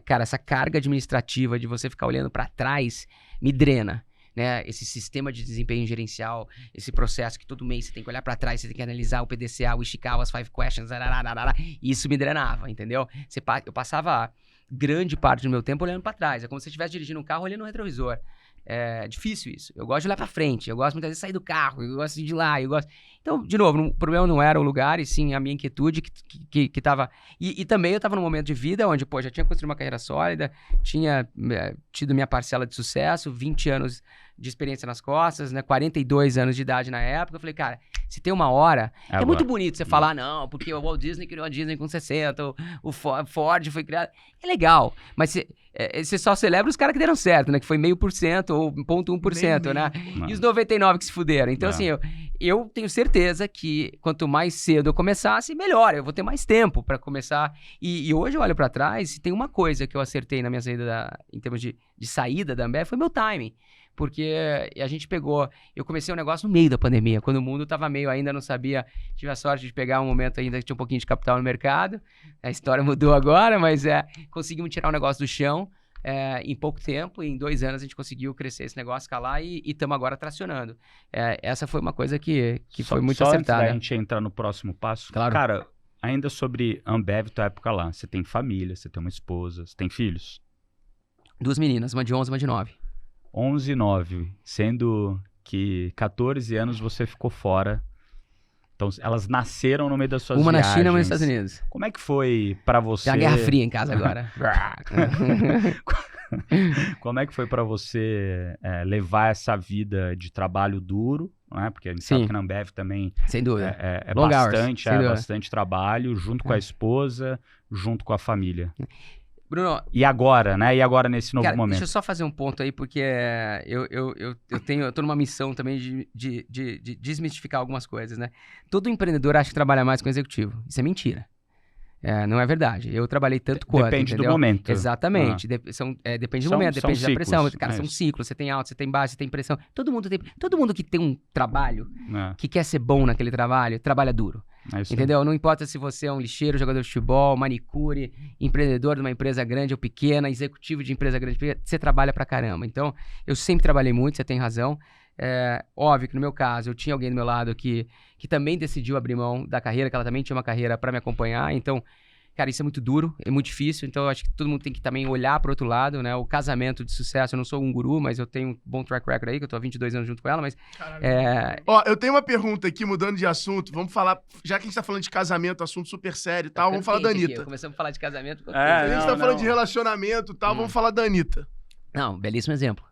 cara, essa carga administrativa de você ficar olhando pra trás me drena, né? Esse sistema de desempenho gerencial, esse processo que todo mês você tem que olhar pra trás, você tem que analisar o PDCA, o Ishikawa, as 5 questions, isso me drenava, entendeu? Eu passava grande parte do meu tempo olhando pra trás, é como se você estivesse dirigindo um carro olhando no retrovisor. É difícil isso. Eu gosto de olhar pra frente. Eu gosto muitas vezes de sair do carro. Eu gosto de ir de lá. Então, de novo, o problema não era o lugar, e sim a minha inquietude que tava... E também eu tava num momento de vida onde, pô, já tinha construído uma carreira sólida, tinha tido minha parcela de sucesso, 20 anos de experiência nas costas, né? 42 anos de idade na época. Eu falei, cara, se tem uma hora... É muito bonito você falar, não, porque o Walt Disney criou a Disney com 60, o Ford foi criado... É legal, mas você só celebra os caras que deram certo, né? Que foi 0,5% ou 0,1%, né? Não. E os 99 que se fuderam. Então, assim, eu tenho certeza que quanto mais cedo eu começasse, melhor. Eu vou ter mais tempo pra começar. E hoje eu olho pra trás e tem uma coisa que eu acertei na minha saída, em termos de saída da Ambev, foi meu timing. Porque a gente pegou... Eu comecei um negócio no meio da pandemia, quando o mundo tava meio ainda, não sabia... Tive a sorte de pegar um momento ainda que tinha um pouquinho de capital no mercado. A história mudou agora, mas conseguimos tirar o negócio do chão em pouco tempo. E em 2 anos a gente conseguiu crescer esse negócio, escalar e estamos agora tracionando. Essa foi uma coisa que foi muito acertada. Só antes da gente entrar no próximo passo. Claro. Cara, ainda sobre Ambev, tua época lá. Você tem família, você tem uma esposa, você tem filhos? 2 meninas, uma de 11 e uma de 9. 11 e 9, sendo que 14 anos você ficou fora. Então, elas nasceram no meio das suas uma viagens. na China e uma nos Estados Unidos. Como é que foi pra você... Tem uma guerra fria em casa agora. Como é que foi pra você levar essa vida de trabalho duro, né? Porque a gente sabe que na Ambev também sem dúvida. Long bastante, hours, bastante trabalho, junto com a esposa, junto com a família. Bruno... E agora, né? E agora nesse novo momento? Deixa eu só fazer um ponto aí, porque eu tô numa missão também de desmistificar algumas coisas, né? Todo empreendedor acha que trabalha mais com executivo. Isso é mentira. Não é verdade. Eu trabalhei tanto quanto, depende entendeu? do momento. Exatamente. Depende do momento, depende da pressão. Cara, são isso. ciclos. Você tem alto, você tem baixo, você tem pressão. Todo mundo que tem um trabalho, que quer ser bom naquele trabalho, trabalha duro. Entendeu? Não importa se você é um lixeiro, jogador de futebol, manicure, empreendedor de uma empresa grande ou pequena, executivo de empresa grande ou pequena, você trabalha pra caramba. Então, eu sempre trabalhei muito, você tem razão. Óbvio que no meu caso, eu tinha alguém do meu lado que também decidiu abrir mão da carreira, que ela também tinha uma carreira pra me acompanhar. Então, cara, isso é muito duro, é muito difícil. Então, eu acho que todo mundo tem que também olhar pro outro lado, né? O casamento de sucesso, eu não sou um guru, mas eu tenho um bom track record aí, que eu tô há 22 anos junto com ela, mas... Ó, eu tenho uma pergunta aqui, mudando de assunto. Vamos falar, já que a gente tá falando de casamento, assunto super sério e tal, vamos falar da Anitta. Começamos a falar de casamento. A gente tá falando de relacionamento e tal, vamos falar da Anitta. Não, belíssimo exemplo.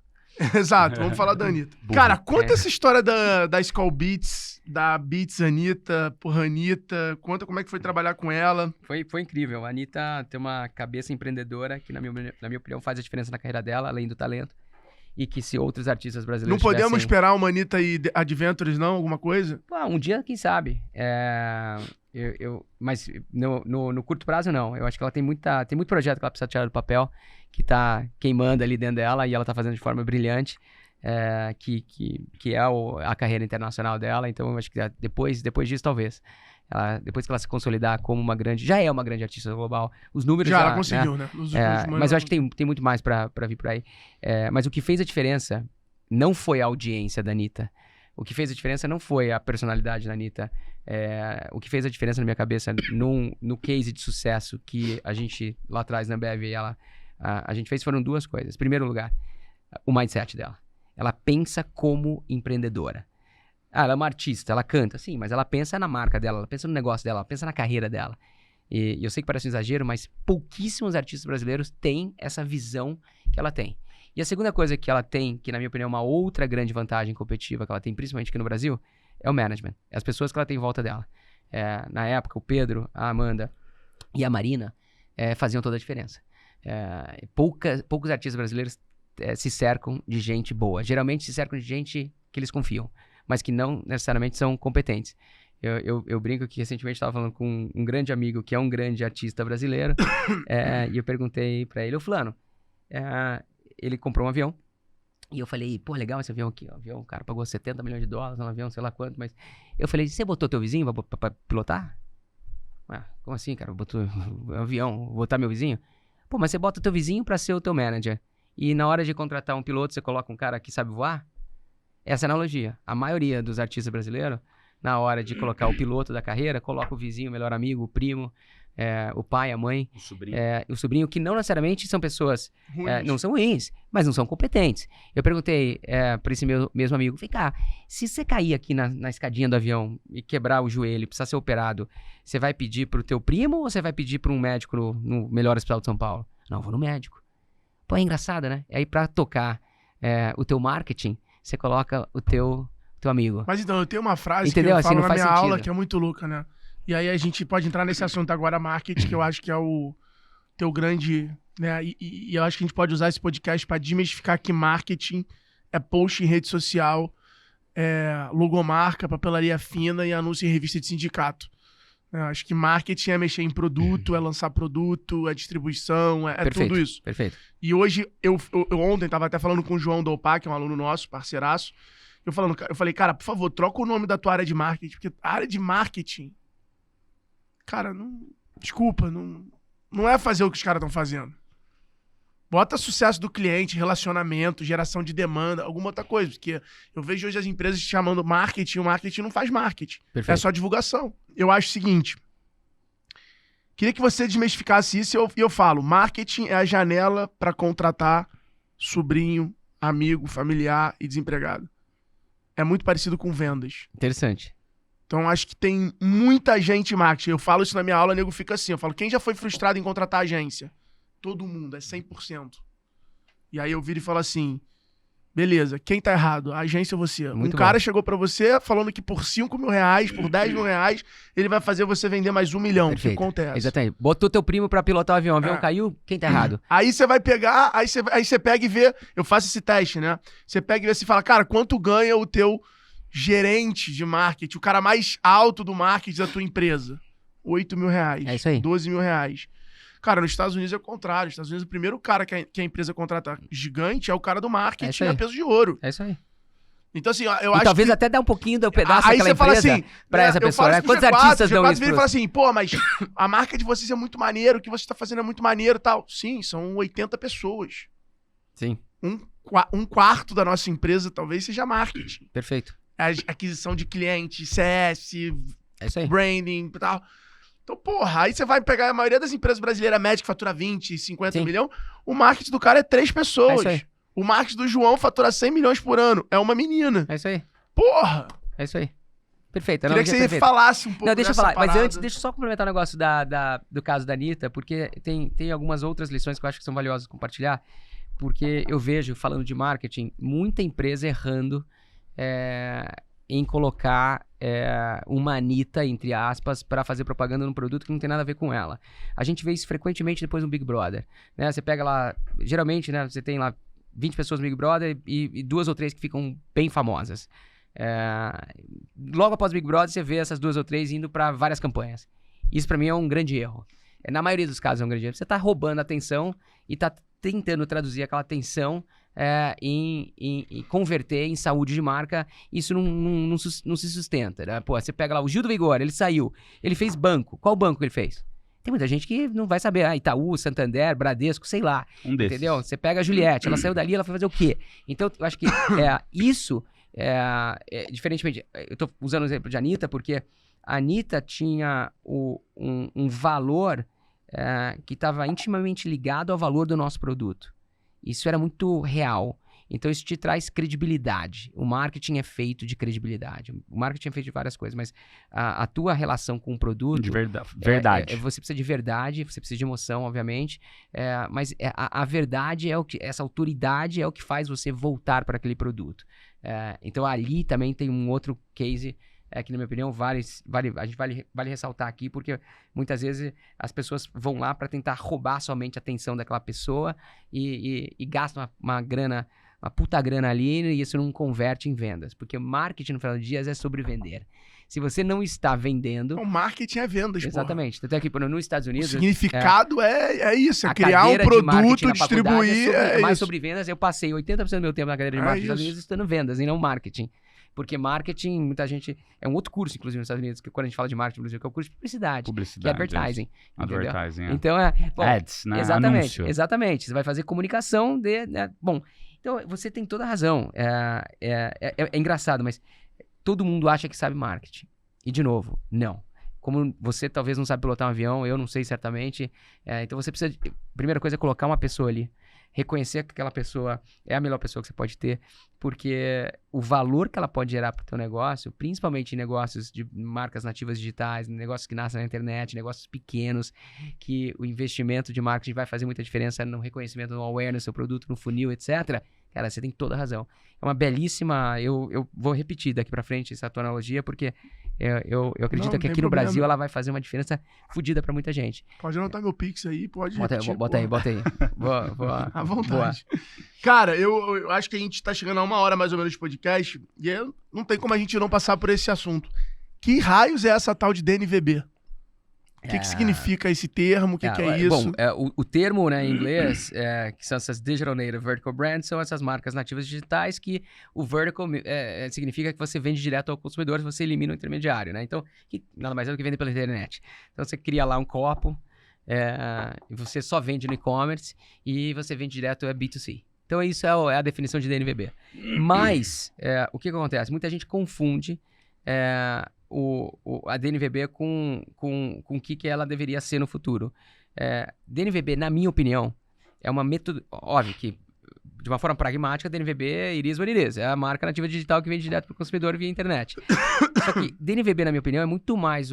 Exato, vamos falar da Anitta. Cara, conta essa história da Skol Beats, da Beats Anitta, porra, Anitta. Conta como é que foi trabalhar com ela. Foi incrível. A Anitta tem uma cabeça empreendedora que, na minha opinião, faz a diferença na carreira dela, além do talento. E que se outros artistas brasileiros não podemos esperar uma Anitta e Adventures, não? Alguma coisa? Pô, um dia, quem sabe. Mas no curto prazo, não. Eu acho que ela tem muito projeto que ela precisa tirar do papel, que tá queimando ali dentro dela, e ela tá fazendo de forma brilhante, que é a carreira internacional dela. Então, eu acho que depois disso, talvez. Depois que ela se consolidar como uma grande... Já é uma grande artista global. Os números já... ela conseguiu, né? Mas eu acho que tem muito mais pra vir por aí. Mas o que fez a diferença não foi a audiência da Anitta. O que fez a diferença não foi a personalidade da Anitta. O que fez a diferença na minha cabeça no case de sucesso que a gente, lá atrás, na Ambev, a gente fez foram 2 coisas. Em primeiro lugar, o mindset dela. Ela pensa como empreendedora. Ela é uma artista, ela canta, sim, mas ela pensa na marca dela, ela pensa no negócio dela, ela pensa na carreira dela. E eu sei que parece um exagero, mas pouquíssimos artistas brasileiros têm essa visão que ela tem. E a segunda coisa que ela tem, que na minha opinião é uma outra grande vantagem competitiva que ela tem, principalmente aqui no Brasil, é o management. É as pessoas que ela tem em volta dela. Na época, o Pedro, a Amanda e a Marina faziam toda a diferença. Poucos artistas brasileiros se cercam de gente boa. Geralmente se cercam de gente que eles confiam, mas que não necessariamente são competentes. Eu brinco que recentemente estava falando com um grande amigo que é um grande artista brasileiro e eu perguntei para ele, fulano, ele comprou um avião e eu falei, pô, legal esse avião aqui, o cara pagou $70 milhões no avião, sei lá quanto, mas eu falei, você botou teu vizinho pra pilotar? Como assim, cara? Botou um avião, vou botar meu vizinho? Pô, mas você bota teu vizinho pra ser o teu manager e na hora de contratar um piloto você coloca um cara que sabe voar? Essa é a analogia. A maioria dos artistas brasileiros, na hora de colocar o piloto da carreira, coloca o vizinho, o melhor amigo, o primo, o pai, a mãe, o sobrinho, que não necessariamente são pessoas, não são ruins, mas não são competentes. Eu perguntei para esse mesmo amigo, vem cá, se você cair aqui na escadinha do avião e quebrar o joelho, precisar ser operado, você vai pedir pro teu primo ou você vai pedir para um médico no melhor hospital de São Paulo? Não, vou no médico. Pô, é engraçado, né? E aí para tocar o teu marketing, você coloca o teu amigo. Mas então, eu tenho uma frase Entendeu? que eu Assim, falo não na faz minha sentido. aula que é muito louca, né? E aí a gente pode entrar nesse assunto agora, marketing, que eu acho que é o teu grande... né? E eu acho que a gente pode usar esse podcast para desmistificar que marketing é post em rede social, logomarca, papelaria fina e anúncio em revista de sindicato. Eu acho que marketing é mexer em produto, é lançar produto, é distribuição, Perfeito, tudo isso. Perfeito. E hoje, eu ontem tava até falando com o João do OPA, que é um aluno nosso, parceiraço. Eu falei, cara, por favor, troca o nome da tua área de marketing, porque a área de marketing, cara, desculpa, não é fazer o que os caras estão fazendo. Bota sucesso do cliente, relacionamento, geração de demanda, alguma outra coisa. Porque eu vejo hoje as empresas chamando marketing, o marketing não faz marketing. Perfeito. É só divulgação. Eu acho o seguinte, queria que você desmistificasse isso e eu falo, marketing é a janela para contratar sobrinho, amigo, familiar e desempregado. É muito parecido com vendas. Interessante. Então, acho que tem muita gente em marketing. Eu falo isso na minha aula, o nego fica assim. Eu falo, quem já foi frustrado em contratar agência? Todo mundo, é 100%. E aí eu viro e falo assim, beleza, quem tá errado? A agência ou você? Muito cara bom. chegou pra você falando que por R$5 mil, por R$10 mil, ele vai fazer você vender mais R$1 milhão. O que Perfeito. acontece? Exatamente. Botou teu primo pra pilotar o avião caiu, quem tá errado? Aí você vai pegar, aí você pega e vê, eu faço esse teste, né? Você pega e vê, você fala, cara, quanto ganha o teu gerente de marketing, o cara mais alto do marketing da tua empresa? R$8 mil. É isso aí. R$12 mil. Cara, nos Estados Unidos é o contrário. Nos Estados Unidos, o primeiro cara que a empresa contrata gigante é o cara do marketing a peso de ouro. É isso aí. Então, assim, eu E acho talvez que... até dar um pouquinho do pedaço Aí daquela você fala empresa assim, pra essa pessoa, eu né? falo isso Quantos pro artistas dão G4 isso vira e pros... fala assim, pô, mas a marca de vocês é muito maneiro, o que você tá fazendo é muito maneiro e tal. Sim, são 80 pessoas. Sim, Um quarto da nossa empresa talvez seja marketing. perfeito. Aquisição de clientes, CS, É isso aí. branding e tal. Então, porra, aí você vai pegar a maioria das empresas brasileiras médicas que fatura 20, 50 Sim. milhões, o marketing do cara é 3 pessoas. É isso aí. O marketing do João fatura 100 milhões por ano. É uma menina. É isso aí. Porra! É isso aí. Perfeito. A Queria que analogia é você perfeita. falasse um pouco Não, deixa eu dessa falar. Mas parada. antes, deixa eu só complementar o negócio do caso da Anitta, porque tem algumas outras lições que eu acho que são valiosas compartilhar, porque eu vejo, falando de marketing, muita empresa errando em colocar uma Anitta, entre aspas, para fazer propaganda num produto que não tem nada a ver com ela. A gente vê isso frequentemente depois no Big Brother, né? Você pega lá, geralmente, né, você tem lá 20 pessoas no Big Brother e 2 ou 3 que ficam bem famosas. Logo após o Big Brother, você vê essas 2 ou 3 indo para várias campanhas. Isso para mim é um grande erro. Na maioria dos casos é um grande erro. Você tá roubando a atenção e tá tentando traduzir aquela atenção em converter em saúde de marca. Isso não se sustenta, né? Pô, você pega lá o Gil do Vigor, ele saiu, ele fez banco. Qual banco que ele fez? Tem muita gente que não vai saber. Itaú, Santander, Bradesco, sei lá. Um desses. Entendeu? Você pega a Juliette, ela saiu dali, ela foi fazer o quê? Então, eu acho que isso Diferentemente, eu tô usando o exemplo de Anitta, porque a Anitta tinha um valor que estava intimamente ligado ao valor do nosso produto. Isso era muito real. Então, isso te traz credibilidade. O marketing é feito de credibilidade. O marketing é feito de várias coisas, mas a tua relação com o produto... De verdade. Você precisa de verdade, você precisa de emoção, obviamente, mas a verdade essa autoridade é o que faz você voltar para aquele produto. Então, ali também tem um outro case que, na minha opinião, vale ressaltar aqui, porque muitas vezes as pessoas vão lá para tentar roubar somente a atenção daquela pessoa e gastam uma puta grana ali, e isso não converte em vendas. Porque marketing, no final do dia, é sobre vender. Se você não está vendendo... O marketing é vendas, Exatamente. Tanto é que nos Estados Unidos... O significado é isso, é criar um produto, distribuir... mais sobre vendas. Eu passei 80% do meu tempo na cadeira de marketing nos Estados Unidos estudando vendas e não marketing. Porque marketing, muita gente... É um outro curso, inclusive, nos Estados Unidos, que quando a gente fala de marketing, que é o curso de publicidade. Que é advertising. Advertising, Então, bom, ads, né? Exatamente, Anúncio. Exatamente. Você vai fazer comunicação bom, então, você tem toda a razão. É engraçado, mas todo mundo acha que sabe marketing. E, de novo, não. Como você talvez não sabe pilotar um avião, eu não sei certamente. Então, você precisa... Primeira coisa é colocar uma pessoa ali. Reconhecer que aquela pessoa é a melhor pessoa que você pode ter, porque o valor que ela pode gerar para o teu negócio, principalmente em negócios de marcas nativas digitais, negócios que nascem na internet, negócios pequenos, que o investimento de marketing vai fazer muita diferença no reconhecimento, no awareness do seu produto, no funil, etc. Cara, você tem toda a razão. É uma belíssima... Eu vou repetir daqui para frente essa tua analogia, porque eu acredito que aqui no Brasil ela vai fazer uma diferença fodida para muita gente. Pode anotar meu Pix aí, pode bota repetir. Bota aí. À vontade. Cara, eu acho que a gente tá chegando a 1 hora mais ou menos de podcast e não tem como a gente não passar por esse assunto. Que raios é essa tal de DNVB? O que significa esse termo? O que é isso? Bom, o termo, né, em inglês, que são essas Digital Native Vertical Brands, são essas marcas nativas digitais que o vertical significa que você vende direto ao consumidor, você elimina o intermediário, né? Então, nada mais é do que vender pela internet. Então, você cria lá um copo, e você só vende no e-commerce e você vende direto B2C. Então, isso é a definição de DNVB. Mas, o que acontece? Muita gente confunde a DNVB com o que ela deveria ser no futuro. DNVB, na minha opinião, é uma método... Óbvio que, de uma forma pragmática, a DNVB iris what it is. É a marca nativa digital que vende direto para o consumidor via internet. Só que DNVB, na minha opinião, é muito mais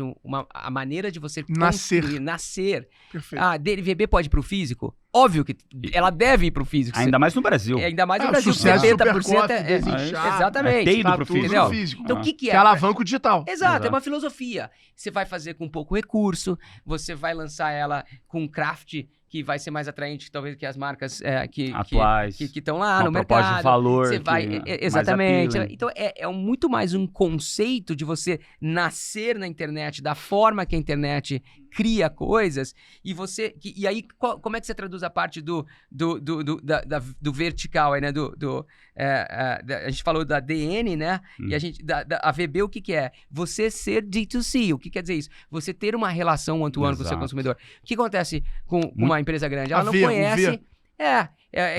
a maneira de você nascer. Perfeito. A DNVB pode ir para o físico? Óbvio que ela deve ir para o físico. Ainda mais no Brasil. Ainda mais no Brasil. Sucesso 70% Exatamente. Tem ido pro Entendeu? físico. Então, o que Que é alavanca o digital. Exato, é uma filosofia. Você vai fazer com pouco recurso, você vai lançar ela com craft que vai ser mais atraente, talvez, que as marcas atuais, que estão lá no proposta mercado. de valor. Você vai, exatamente. Então, muito mais um conceito de você nascer na internet, da forma que a internet cria coisas, e aí, como é que você traduz a parte do vertical, aí, né? A gente falou da DN, né? E a VB, o que é? Você ser D2C. O que quer dizer isso? Você ter uma relação one-to-one com o seu consumidor. O que acontece com uma empresa grande? Ela não conhece...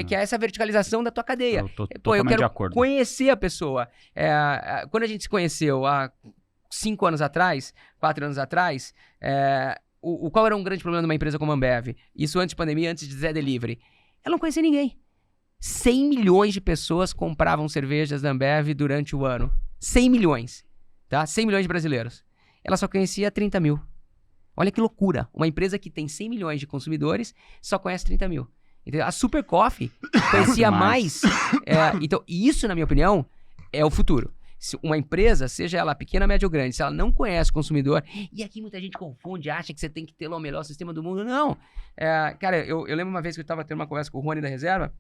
que é essa verticalização da tua cadeia. Eu tô totalmente de acordo. Conhecer a pessoa. Quando a gente se conheceu há 5 anos atrás, 4 anos atrás, qual era um grande problema de uma empresa como a Ambev? Isso antes de pandemia, antes de Zé Delivery. Ela não conhecia ninguém. 100 milhões de pessoas compravam cervejas da Ambev durante o ano. 100 milhões. Tá? 100 milhões de brasileiros. Ela só conhecia 30 mil. Olha que loucura. Uma empresa que tem 100 milhões de consumidores só conhece 30 mil. Entendeu? A Super Coffee conhecia mais. Então, isso, na minha opinião, é o futuro. Se uma empresa, seja ela pequena, média ou grande, se ela não conhece o consumidor, e aqui muita gente confunde, acha que você tem que ter lá o melhor sistema do mundo. Não. Cara, eu lembro uma vez que eu estava tendo uma conversa com o Rony da Reserva,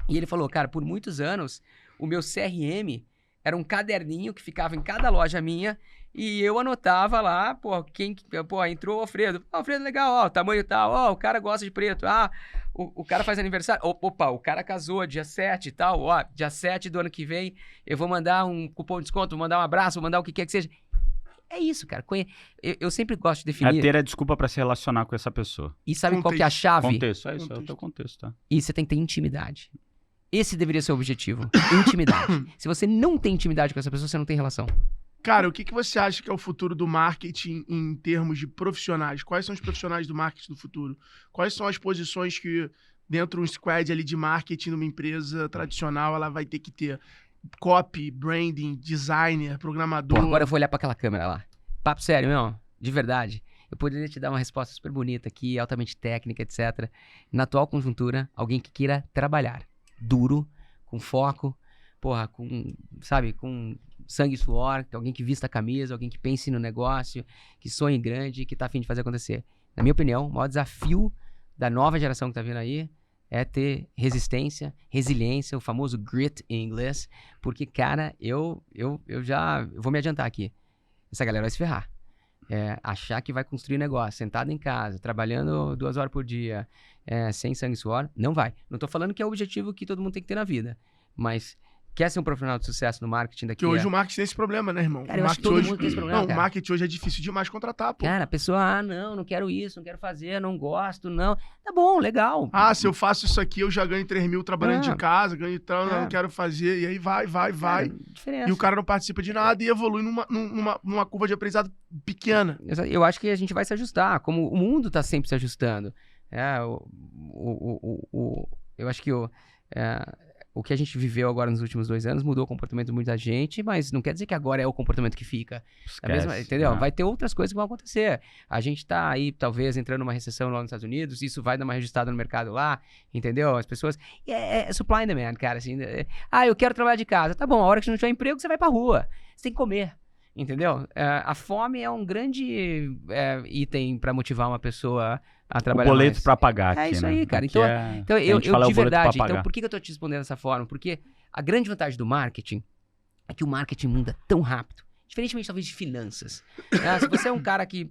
e ele falou, cara, por muitos anos, o meu CRM era um caderninho que ficava em cada loja minha, e eu anotava lá, entrou o Alfredo. Alfredo, legal, o tamanho tal, o cara gosta de preto, o cara faz aniversário, o cara casou dia 7 e tal, dia 7 do ano que vem, eu vou mandar um cupom de desconto, vou mandar um abraço, vou mandar o que quer que seja. É isso, cara. Eu sempre gosto de definir... É ter a desculpa pra se relacionar com essa pessoa. E sabe qual que é a chave? Contexto, é isso, é o teu contexto, tá? E você tem que ter intimidade. Esse deveria ser o objetivo. Intimidade. Se você não tem intimidade com essa pessoa, você não tem relação. Cara, o que você acha que é o futuro do marketing em termos de profissionais? Quais são os profissionais do marketing do futuro? Quais são as posições que dentro de um squad ali de marketing numa empresa tradicional ela vai ter que ter? Copy, branding, designer, programador. Pô, agora eu vou olhar pra aquela câmera lá. Papo sério, meu. De verdade. Eu poderia te dar uma resposta super bonita aqui, altamente técnica, etc. Na atual conjuntura, alguém que queira trabalhar duro, com foco, porra, com, sabe, com sangue e suor, alguém que vista a camisa, alguém que pense no negócio, que sonhe grande, que tá a fim de fazer acontecer. Na minha opinião, o maior desafio da nova geração que tá vindo aí é ter resistência, resiliência, o famoso grit em inglês, porque, cara, eu vou me adiantar aqui. Essa galera vai se ferrar. Achar que vai construir negócio, sentado em casa, trabalhando 2 horas por dia, sem sangue e suor, não vai. Não tô falando que é o objetivo que todo mundo tem que ter na vida, mas quer ser um profissional de sucesso no marketing daqui? Que hoje o marketing tem esse problema, né, irmão? Cara, eu acho que todo mundo tem esse problema, Não, cara. o marketing hoje é difícil demais contratar, pô. Cara, a pessoa, não quero isso, não quero fazer, não gosto, não. Tá bom, legal. Se eu faço isso aqui, eu já ganho 3 mil trabalhando de casa, ganho tanto, não quero fazer, e aí vai. Cara, diferença. E o cara não participa de nada e evolui numa curva de aprendizado pequena. Eu acho que a gente vai se ajustar, como o mundo tá sempre se ajustando. Eu acho que o que a gente viveu agora nos últimos 2 anos mudou o comportamento de muita gente, mas não quer dizer que agora é o comportamento que fica. Entendeu? Vai ter outras coisas que vão acontecer. A gente tá aí, talvez, entrando numa recessão lá nos Estados Unidos, isso vai dar uma reajustada no mercado lá, entendeu? As pessoas... É supply and demand, cara. Assim, eu quero trabalhar de casa. Tá bom, a hora que você não tiver emprego, você vai pra rua. Você tem que comer. Entendeu? A fome é um grande item pra motivar uma pessoa a trabalhar. O boleto mais. pra pagar aqui, É isso né? aí, cara. Aqui Então eu fala de o boleto pra verdade, pagar. então por que eu tô te respondendo dessa forma? Porque a grande vantagem do marketing é que o marketing muda tão rápido. Diferentemente, talvez, de finanças. Se você é um cara que,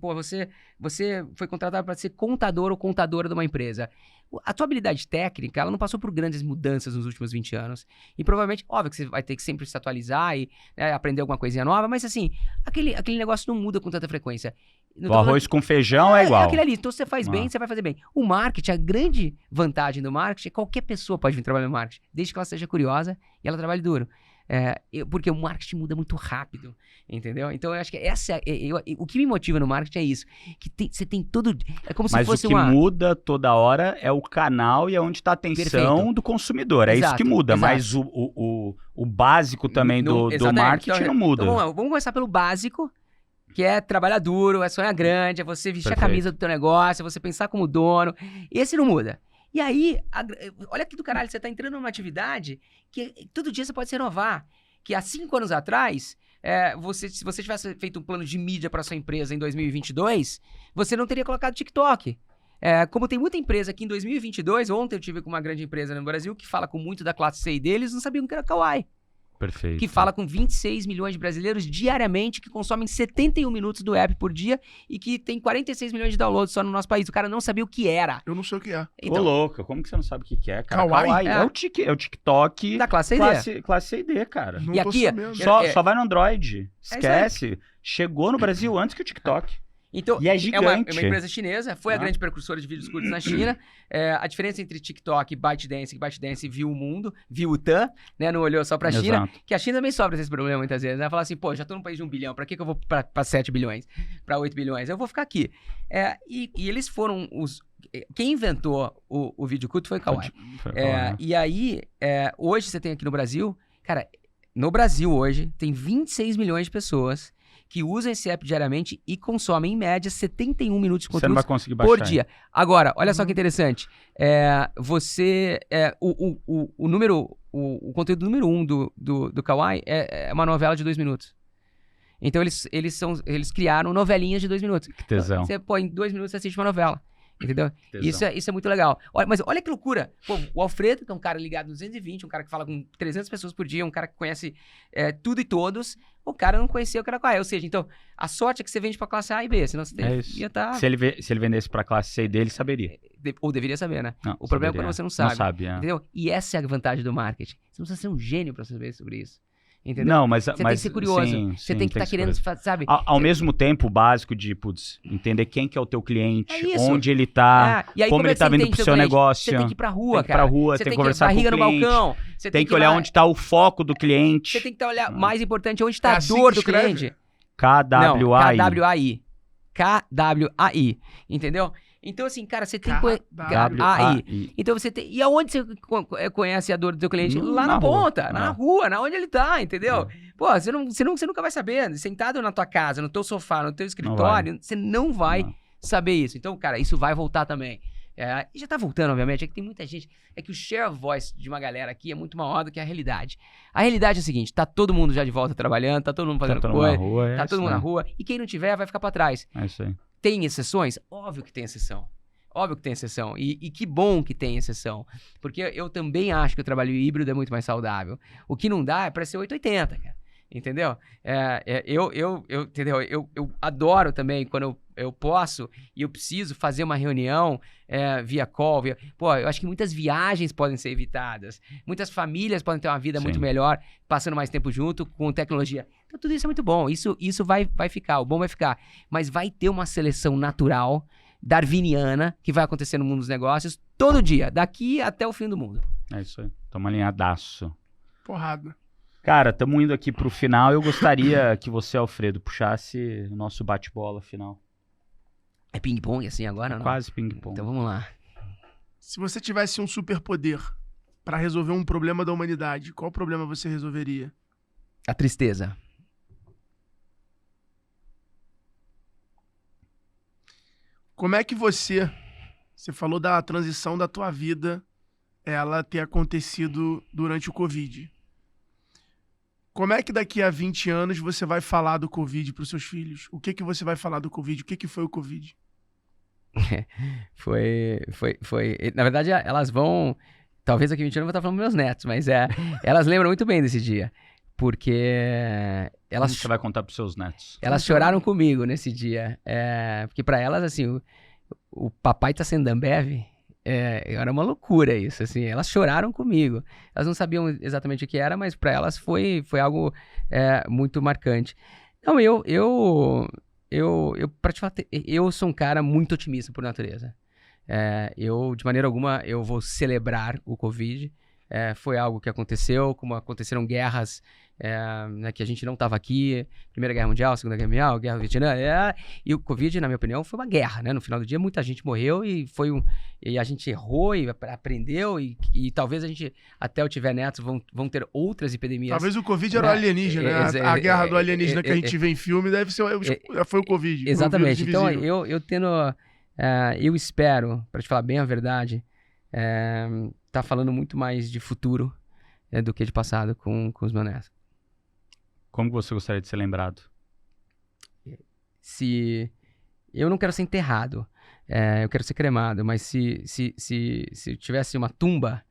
você foi contratado para ser contador ou contadora de uma empresa, a tua habilidade técnica, ela não passou por grandes mudanças nos últimos 20 anos. E provavelmente, óbvio que você vai ter que sempre se atualizar e aprender alguma coisinha nova, mas assim, aquele negócio não muda com tanta frequência. O arroz com feijão é igual. É aquele ali. Então, você faz bem, você vai fazer bem. O marketing, a grande vantagem do marketing é que qualquer pessoa pode vir trabalhar no marketing, desde que ela seja curiosa e ela trabalhe duro. Porque o marketing muda muito rápido, entendeu? Então eu acho que o que me motiva no marketing é isso, que você tem todo, é como se fosse o que muda toda hora é o canal e é onde está a atenção do consumidor, é isso que muda, mas o básico também do marketing não muda. Então, vamos começar pelo básico, que é trabalhar duro, é sonhar grande, é você vestir a camisa do teu negócio, é você pensar como dono, esse não muda. E aí, olha que do caralho, você tá entrando numa atividade que todo dia você pode se renovar. Que há 5 anos atrás, se você tivesse feito um plano de mídia para sua empresa em 2022, você não teria colocado TikTok. Como tem muita empresa aqui em 2022, ontem eu tive com uma grande empresa no Brasil que fala com muito da classe C e deles, não sabiam que era Kawaii. Perfeito. Que fala com 26 milhões de brasileiros diariamente, que consomem 71 minutos do app por dia e que tem 46 milhões de downloads só no nosso país. O cara não sabia o que era. Eu não sei o que é. Então, ô, louco, como que você não sabe o que é, cara? Kawaii? É o TikTok da classe C&D. Classe C&D, cara. Não e tô aqui, sabendo. Só vai no Android. Esquece. Chegou no Brasil antes que o TikTok. Então, e é gigante. É uma empresa chinesa, foi a grande precursora de vídeos curtos na China. A diferença entre TikTok e ByteDance, que ByteDance viu o mundo, viu o TAM, né? Não olhou só pra China. Exato. Que a China também sofre esse problema muitas vezes, né? Fala assim, já tô num país de 1 bilhão, pra que eu vou pra 7 bilhões? Pra 8 bilhões? Eu vou ficar aqui. E eles foram quem inventou o vídeo curto foi o Kawaii. E aí, hoje você tem aqui no Brasil, cara, no Brasil hoje, tem 26 milhões de pessoas que usam esse app diariamente e consomem, em média, 71 minutos de Você não vai conteúdo conseguir baixar por dia. Agora, olha só que interessante. O conteúdo número 1 do Kawaii é uma novela de 2 minutos. Então, eles criaram novelinhas de 2 minutos. Que tesão. Você põe 2 minutos e assiste uma novela. Entendeu? Isso é muito legal. Mas olha que loucura. Pô, o Alfredo, que é um cara ligado no 220, um cara que fala com 300 pessoas por dia, um cara que conhece tudo e todos, o cara não conhecia o que era Kawaii. Ou seja, então, a sorte é que você vende pra classe A e B, senão você ia estar... Se ele vendesse pra classe C e D, ele saberia. Ou deveria saber, né? Não, o problema é quando você não sabe. Não sabe, Entendeu? E essa é a vantagem do marketing. Você não precisa ser um gênio pra saber sobre isso. entendeu? Não, mas... Você tem que ser curioso. Você tem que estar querendo, sabe? Ao mesmo tempo, o básico de, putz, entender quem que é o teu cliente, É isso. onde ele tá, E aí, como ele é que tá você vindo entende pro teu seu cliente? negócio. Você tem que ir pra rua, Tem que ir cara. pra rua, Você tem que conversar com o barriga no cliente. balcão. Você Tem que olhar onde tá o foco do cliente. Você tem que olhar, mais importante, onde tá É a assim dor que do escreve? cliente. KWAI. Não, KWAI. KWAI. Entendeu? Então, assim, cara, você tem que... KWAI. Então, você tem... E aonde você conhece a dor do seu cliente? Lá na ponta, na rua, na onde ele tá, entendeu? Pô, você nunca vai saber. Sentado na tua casa, no teu sofá, no teu escritório, você não vai saber isso. Então, cara, isso vai voltar também. E já tá voltando, obviamente. É que tem muita gente... É que o share of voice de uma galera aqui é muito maior do que a realidade. A realidade é a seguinte, tá todo mundo já de volta trabalhando, tá todo mundo fazendo coisa, tá todo mundo na rua, e quem não tiver vai ficar pra trás. É isso aí. Tem exceções? Óbvio que tem exceção. Óbvio que tem exceção. E que bom que tem exceção. Porque eu também acho que o trabalho híbrido é muito mais saudável. O que não dá é pra ser 880, cara. Entendeu? Entendeu? Eu adoro também quando eu posso e eu preciso fazer uma reunião via call. Pô, eu acho que muitas viagens podem ser evitadas. Muitas famílias podem ter uma vida muito melhor, passando mais tempo junto com tecnologia. Então tudo isso é muito bom. Isso vai ficar, o bom vai ficar. Mas vai ter uma seleção natural, darwiniana, que vai acontecer no mundo dos negócios todo dia, daqui até o fim do mundo. É isso aí. Tamo alinhadaço. Porrada. Cara, estamos indo aqui pro final. Eu gostaria que você, Alfredo, puxasse o nosso bate-bola final. É ping-pong assim agora, não? Quase ping-pong. Então vamos lá. Se você tivesse um superpoder pra resolver um problema da humanidade, qual problema você resolveria? A tristeza. Como é que você falou da transição da tua vida, ela ter acontecido durante o Covid. Como é que daqui a 20 anos você vai falar do Covid para os seus filhos? O que que você vai falar do Covid? O que que foi o Covid? Foi. Na verdade, elas vão... Talvez daqui a 20 anos eu vou estar falando dos meus netos, mas elas lembram muito bem desse dia. Porque elas... Como você vai contar pros seus netos? Elas choraram comigo nesse dia. Porque pra elas, assim, o papai tá sendo Ambev... era uma loucura isso, assim, elas choraram comigo, elas não sabiam exatamente o que era, mas para elas foi algo muito marcante. Não, pra te falar, eu sou um cara muito otimista por natureza. De maneira alguma, eu vou celebrar o Covid. Foi algo que aconteceu, como aconteceram guerras que a gente não estava aqui, Primeira Guerra Mundial, Segunda Guerra Mundial, Guerra do Vietnã, e o Covid, na minha opinião, foi uma guerra, né? No final do dia, muita gente morreu e a gente errou e aprendeu e talvez a gente, até eu tiver netos, vão ter outras epidemias. Talvez o Covid era o alienígena, né? A guerra do alienígena que a gente vê em filme deve ser, foi o Covid. Exatamente, então eu tendo, eu espero, para te falar bem a verdade, tá falando muito mais de futuro do que de passado com os meus netos. Como você gostaria de ser lembrado? Eu não quero ser enterrado, eu quero ser cremado, mas se tivesse uma tumba,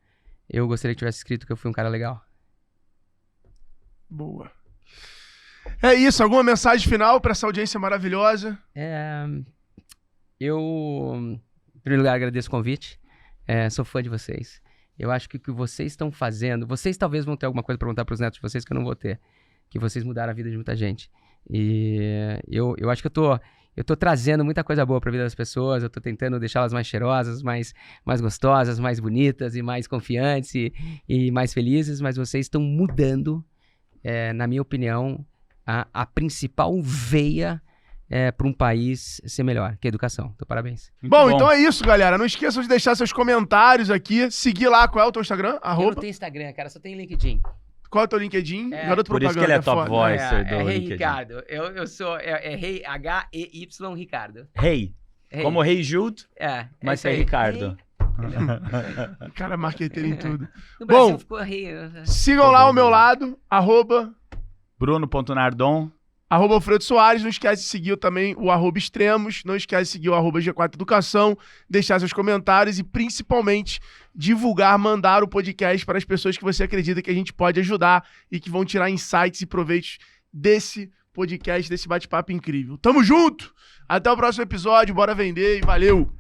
eu gostaria que tivesse escrito que eu fui um cara legal. Boa. É isso, alguma mensagem final para essa audiência maravilhosa? Eu, em primeiro lugar, agradeço o convite, sou fã de vocês. Eu acho que o que vocês estão fazendo... Vocês talvez vão ter alguma coisa para perguntar para os netos de vocês que eu não vou ter. Que vocês mudaram a vida de muita gente. E eu acho que eu tô trazendo muita coisa boa para a vida das pessoas. Eu tô tentando deixá-las mais cheirosas, mais gostosas, mais bonitas e mais confiantes e mais felizes. Mas vocês estão mudando, na minha opinião, a principal veia... para um país ser melhor, que a educação. Então, parabéns. Bom, então é isso, galera. Não esqueçam de deixar seus comentários aqui. Seguir lá, qual é o teu Instagram? Eu não tenho Instagram, cara, só tenho LinkedIn. Qual é o teu LinkedIn? Garoto Por isso que ele é top voicer do Rei LinkedIn. Ricardo. Eu sou... Rei H-E-Y Ricardo. Rei. Como Rei Jude, mas é Ricardo. Cara, marqueteiro em tudo. No Brasil Bom, ficou rei. Sigam lá ao meu lado, Bruno.Nardon. @Alfredo Soares, não esquece de seguir também o @Extremos, não esquece de seguir o @G4 Educação, deixar seus comentários e principalmente divulgar, mandar o podcast para as pessoas que você acredita que a gente pode ajudar e que vão tirar insights e proveitos desse podcast, desse bate-papo incrível. Tamo junto! Até o próximo episódio, bora vender e valeu!